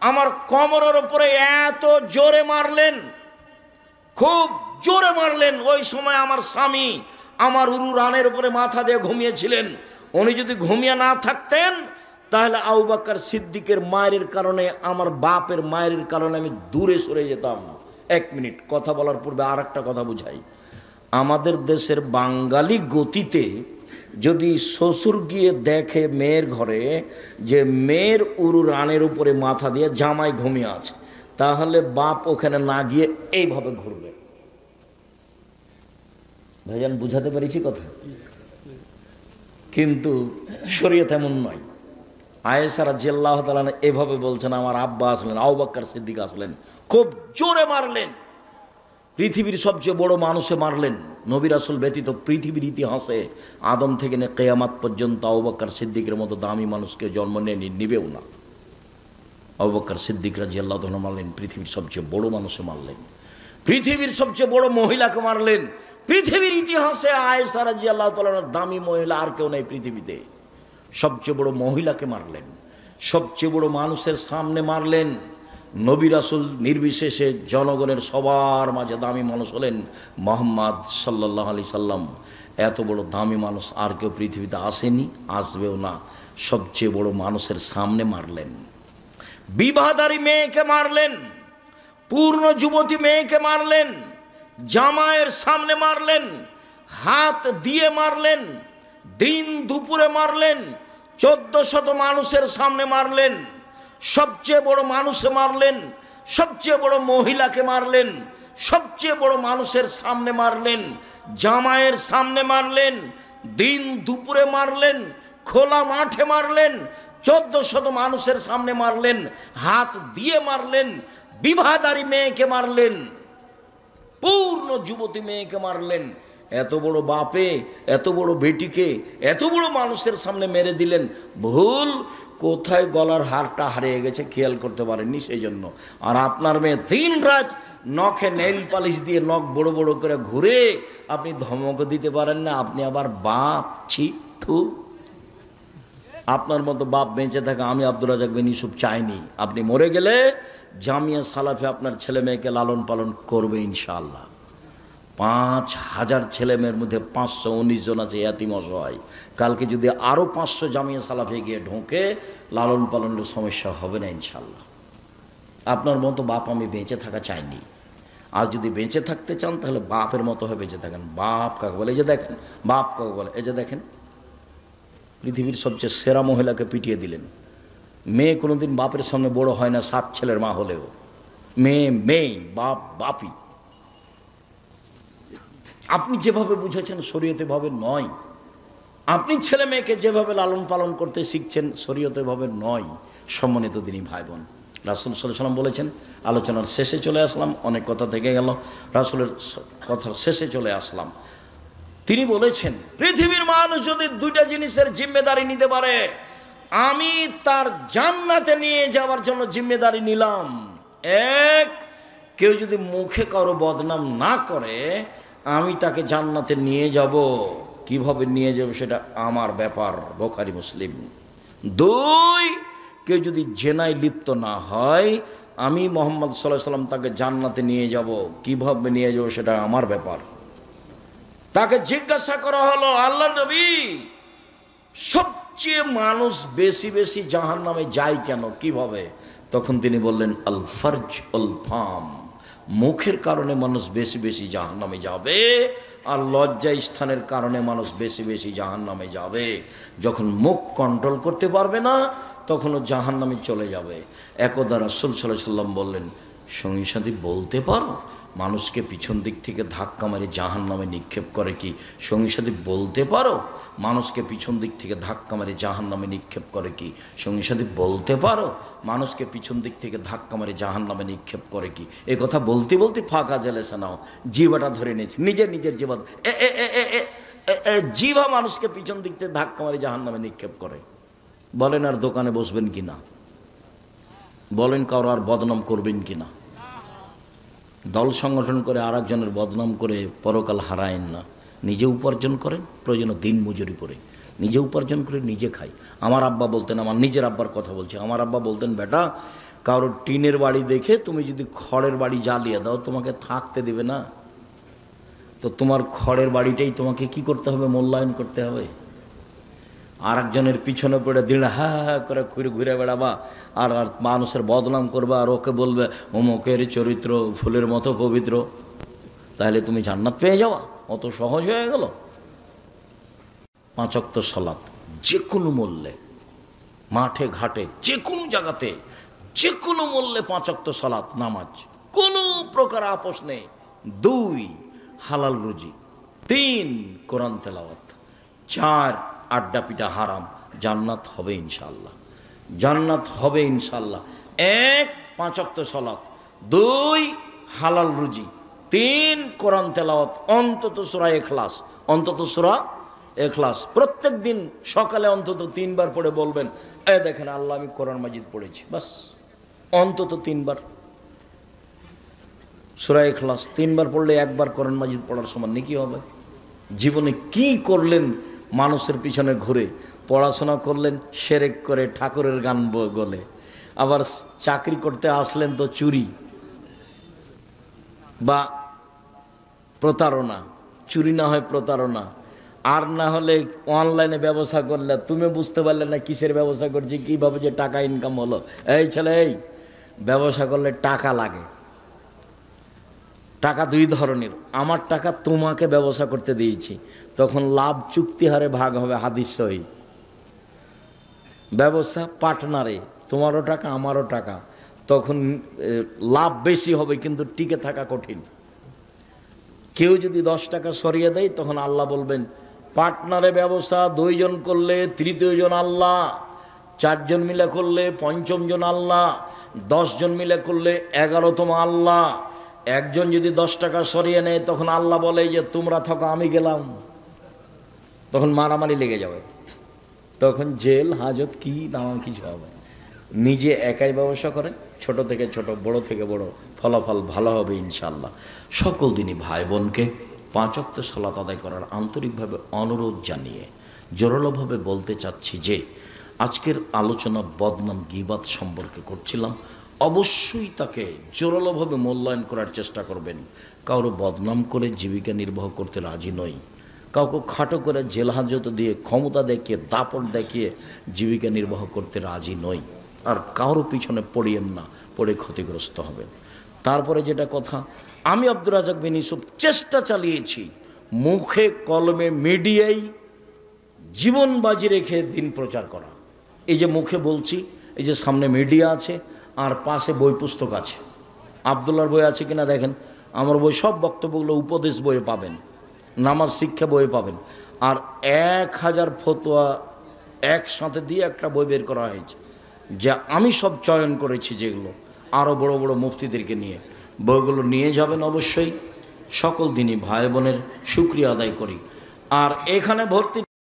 আমার কোমরের উপরে এত জোরে মারলেন, খুব জোরে মারলেন। ওই সময় আমার স্বামী আমার উরু রানের উপরে মাথা দিয়ে ঘুমিয়েছিলেন। উনি যদি ঘুমিয়ে না থাকতেন তাহলে আবু বকর সিদ্দিকের মায়ের কারণে, আমার বাপের মায়ের কারণে আমি দূরে সরে যেতাম। 1 মিনিট কথা বলার পূর্বে আর একটা কথা বুঝাই। আমাদের দেশের বাঙালি গতিতে যদি শ্বশুর গিয়ে দেখে মেয়ের ঘরে যে মেয়ের উরু রানের উপরে মাথা দিয়ে জামাই ঘুমিয়ে আছে, তাহলে বাপ ওখানে না গিয়ে এইভাবে ঘুরবে। ভাইজান বুঝাতে পেরেছি কথা? কিন্তু শরীয়ত এমন নয়। আয়েশা রাদিয়াল্লাহু তাআলা এভাবে বলছেন, আমার আব্বা আসলেন, আবু বকর সিদ্দিক আসলেন, খুব জোরে মারলেন, পৃথিবীর সবচেয়ে বড় মানুষে মারলেন। নবী রাসূল ব্যতীত পৃথিবীর ইতিহাসে আদম থেকে নিয়ে কিয়ামত পর্যন্ত আবু বকর সিদ্দিকের মতো দামি মানুষকে জন্ম নিবেও না। আবু বকর সিদ্দিক রাদিয়াল্লাহু তাআলা মারলেন, পৃথিবীর সবচেয়ে বড় মানুষে মারলেন, পৃথিবীর সবচেয়ে বড় মহিলাকে মারলেন। পৃথিবীর ইতিহাসে আয়েশা রাদিয়াল্লাহু তাআলার দামি মহিলা আর কেউ নেই পৃথিবীতে। সবচেয়ে বড় মহিলাকে মারলেন, সবচেয়ে বড় মানুষের সামনে মারলেন। নবী রাসূল নির্বিশেষে জনগণের সবার মাঝে দামি মানুষ হলেন মুহাম্মদ সাল্লাল্লাহু আলাইহি সাল্লাম। এত বড় দামি মানুষ আর কেউ পৃথিবীতে আসেনি, আসবেও না। সবচেয়ে বড় মানুষের সামনে মারলেন। বিবাহদারী মেয়েকে মারলেন, পূর্ণ যুবতী মেয়েকে মারলেন, জামাইয়ের সামনে মারলেন, হাত দিয়ে মারলেন, দিন দুপুরে মারলেন, 1400 মানুষের সামনে মারলেন। সবচেয়ে বড় মানুষে মারলেন, সবচেয়ে বড় মহিলাকে মারলেন, সবচেয়ে বড় মানুষের সামনে মারলেন, জামাইয়ের সামনে মারলেন, দিন দুপুরে মারলেন, খোলা মাঠে মারলেন, 1400 মানুষের সামনে মারলেন, হাত দিয়ে মারলেন, বিবাহদারী মেয়েকে মারলেন। পূর্ণ যুবতী মেয়েকে মারলেন, এত বড় বাপে এত বড় বেটিকে এত বড় মানুষের সামনে মেরে দিলেন। ভুল কোথায় গলার হারটা হারিয়ে গেছে খেয়াল করতে পারেননি, সেই জন্য। আর আপনার মেয়ে দিন রাত নখে নেইল পালিশ দিয়ে নখ বড় বড় করে ঘুরে, আপনি ধমক দিতে পারেন না, আপনি আবার বাপ। ছি, থু। আপনার মতো বাপ বেঁচে থাকা আমি আব্দুর রাজ্জাক বিন ইউসুফ চাইনি। আপনি মরে গেলে জামিয়া সালাফে আপনার ছেলে মেয়েকে লালন পালন করবে ইনশাআল্লাহ। 5000 ছেলে মেয়ের মধ্যে 519 জন আছে ইয়াতিম অসহায়। কালকে যদি আরও 500 জামিয়া সালাফে গিয়ে ঢোকে, লালন পালনের সমস্যা হবে না ইনশাআল্লাহ। আপনার মতো বাপ আমি বেঁচে থাকা চাইনি। আর যদি বেঁচে থাকতে চান তাহলে বাপের মতো হয়ে বেঁচে থাকেন। বাপ কাকে বলে? এই যে দেখেন, বাপ কাকে বলে? এই যে দেখেন, পৃথিবীর সবচেয়ে সেরা মহিলাকে পিটিয়ে দিলেন। মেয়ে কোনোদিন বাপের সামনে বড় হয় না, 7 ছেলের মা হলেও। মেয়ে মেয়ে, বাপ বাপই। আপনি যেভাবে বুঝেছেন শরীয়তে ভাবে নয়। আপনি ছেলে মেয়েকে যেভাবে লালন পালন করতে শিখছেন শরীয়তে ভাবে নয়। সম্মানিত দিনী ভাই বোন, রাসূল সাল্লাল্লাহু আলাইহি ওয়াসাল্লাম বলেছেন, আলোচনার শেষে চলে আসলাম, অনেক কথা থেকে গেল, রাসূলের কথার শেষে চলে আসলাম। তিনি বলেছেন, পৃথিবীর মানুষ যদি 2টা জিনিসের জিম্মেদারি নিতে পারে, আমি তার জান্নাতে নিয়ে যাওয়ার জন্য জিম্মেদারি নিলাম। এক, কেউ যদি মুখে কারো বদনাম না করে, আমি তাকে জান্নাতে নিয়ে যাব। কিভাবে নিয়ে যাব সেটা আমার ব্যাপার, বুখারী মুসলিম। 2, কেউ যদি জেনায় লিপ্ত না হয়, আমি মুহাম্মদ সাল্লাল্লাহু আলাইহি ওয়াসাল্লাম তাকে জান্নাতে নিয়ে যাব। কিভাবে নিয়ে যাব সেটা আমার ব্যাপার। তাকে জিজ্ঞাসা করা হলো, আল্লাহ নবী, সবচেয়ে মানুষ বেশি বেশি জাহান্নামে যায় কেন, কিভাবে? তখন তিনি বললেন, আল ফারজ আল ফাম, মুখের কারণে মানুষ বেশি বেশি জাহান্নামে যাবে, আর লজ্জা স্থানের কারণে মানুষ বেশি বেশি জাহান্নামে যাবে। যখন মুখ কন্ট্রোল করতে পারবে না, তখন ও জাহান্নামে চলে যাবে। একদা রাসূল সাল্লাল্লাহু আলাইহি ওয়াসাল্লাম বললেন, সঙ্গী সাথী বলতে পারো মানুষকে পিছন দিক থেকে ধাক্কা মেরে জাহান্নামে নিক্ষেপ করে কি? সঙ্গী সাথী বলতে পারো মানুষকে পিছন দিক থেকে ধাক্কা মেরে জাহান্নামে নিক্ষেপ করে কি? সঙ্গী সাথী বলতে পারো মানুষকে পিছন দিক থেকে ধাক্কা মেরে জাহান্নামে নিক্ষেপ করে কি? এ কথা বলতে বলতে ফাঁকা জেলেছে নাও, জিভাটা ধরে নিয়েছে, নিজের জিভা, জিভা মানুষকে পিছন দিক থেকে ধাক্কা মেরে জাহান্নামে নিক্ষেপ করে। বলেন আর দোকানে বসবেন কি না? বলেন কারো আর বদনাম করবেন কি না? দল সংগঠন করে আর একজনের বদনাম করে পরকাল হারায়েন না। নিজে উপার্জন করেন, প্রয়োজনে দিন মজুরি করে নিজে উপার্জন করে নিজে খাই। আমার আব্বা বলতেন, আমার নিজের আব্বার কথা বলছি, আমার আব্বা বলতেন, বেটা কারোর টিনের বাড়ি দেখে তুমি যদি খড়ের বাড়ি জ্বালিয়ে দাও তোমাকে থাকতে দেবে না, তো তোমার খড়ের বাড়িটাই তোমাকে কি করতে হবে? মূল্যায়ন করতে হবে। আর একজনের পিছনে পড়ে দিন হা হা করে ঘুরে ঘুরে বেড়াবা, আর আর মানুষের বদনাম করবা, আর ওকে বলবে অমুকের চরিত্র ফুলের মতো পবিত্র, তাহলে তুমি জান্নাত পেয়ে যাওয়া অত সহজ হয়ে গেল? 5 ওয়াক্ত সালাত যে কোনো মূল্যে, মাঠে ঘাটে যে কোনো জায়গাতে যে কোনো মূল্যে 5 ওয়াক্ত সালাত নামাজ, কোনো প্রকার আপোষ নেই। 2, হালাল রুজি। 3, কোরআন তেলাওয়াত। 4, আড্ডা পিটা হারাম। জান্নাত হবে ইনশাআল্লাহ, জান্নাত হবে ইনশাআল্লাহ। 1, 5 ওয়াক্ত সালাত। 2, হালাল রুজি। 3, কোরআন তেলাওয়াত, অন্তত সূরা ইখলাস, অন্তত সূরা ইখলাস প্রত্যেক দিন সকালে অন্তত 3 বার পড়ে বলবেন, এ দেখেন আল্লাহ আমি কোরআন মাজিদ পড়েছি, বাস অন্তত 3 বার। সূরা ইখলাস 3 বার পড়লে 1 বার কোরআন মাজিদ পড়ার সমান নেকি হবে। জীবনে কি করলেন? মানুষের পিছনে ঘুরে পড়াশোনা করলেন, শিরক করে ঠাকুরের গান গলে, আবার চাকরি করতে আসলেন তো চুরি বা প্রতারণা, চুরি না হয় প্রতারণা, আর না হলে অনলাইনে ব্যবসা করলে তুমি বুঝতে পারলে না কিসের ব্যবসা করছি, কীভাবে যে টাকা ইনকাম হলো। এই ছেলে, এই ব্যবসা করলে টাকা লাগে। টাকা 2 ধরনের, আমার টাকা তোমাকে ব্যবসা করতে দিয়েছি, তখন লাভ চুক্তি হারে ভাগ হবে, হাদিস সহি। ব্যবসা পার্টনারে, তোমারও টাকা আমারও টাকা, তখন লাভ বেশি হবে কিন্তু টিকে থাকা কঠিন। কেউ যদি 10 টাকা সরিয়ে দেয় তখন আল্লাহ বলবেন, পার্টনারে ব্যবসা 2 জন করলে 3য় জন আল্লাহ, 4 জন মিলে করলে 5ম জন আল্লাহ, 10 জন মিলে করলে 11তম আল্লাহ, একজন যদি 10 টাকা সরিয়ে নেয় তখন আল্লাহ বলে যে তোমরা থাকো আমি গেলাম, তখন মারামারি লেগে যাবে, তখন জেল হাজত কি দাঁড়ানো কিছু হবে। নিজে একাই ব্যবসা করে, ছোট থেকে ছোট, বড় থেকে বড়, ফলাফল ভালো হবে ইনশাআল্লাহ। সকল দিনই ভাই বোনকে 5 ওয়াক্ত সালাত আদায় করার আন্তরিকভাবে অনুরোধ জানিয়ে জোরালোভাবে বলতে চাচ্ছি যে আজকের আলোচনা বদনাম গীবাত সম্পর্কে করছিলাম। অবশ্যই তাকে জোরালোভাবে মূল্যায়ন করার চেষ্টা করবেন। কারো বদনাম করে জীবিকা নির্বাহ করতে রাজি নই, কাউকে খাটো করে জেল হাজত দিয়ে ক্ষমতা দেখিয়ে দাপট দেখিয়ে জীবিকা নির্বাহ করতে রাজি নই। আর কারো পিছনে পড়িয়েন না, পড়ে ক্ষতিগ্রস্ত হবেন। তারপরে যেটা কথা, আমি আব্দুর রাজ্জাক বিন ইউসুফ চেষ্টা চালিয়েছি মুখে কলমে মিডিয়ায় জীবন বাজি রেখে দিন প্রচার করা। এই যে মুখে বলছি, এই যে সামনে মিডিয়া আছে আর পাশে বই পুস্তক আছে। আবদুল্লাহর বই আছে কিনা দেখেন, আমার বই সব বক্তব্যগুলো উপদেশ বইয়ে পাবেন, নামাজ শিক্ষা বইয়ে পাবেন। আর 1000 ফতোয়া একসাথে দিয়ে একটা বই বের করা হয়েছে, যা আমি সব চয়ন করেছি, যেগুলো আরও বড় বড় মুফতিদেরকে নিয়ে। বইগুলো নিয়ে যাবেন অবশ্যই। সকল দিনই ভাই বোনের শুকরিয়া আদায় করি। আর এখানে ভর্তি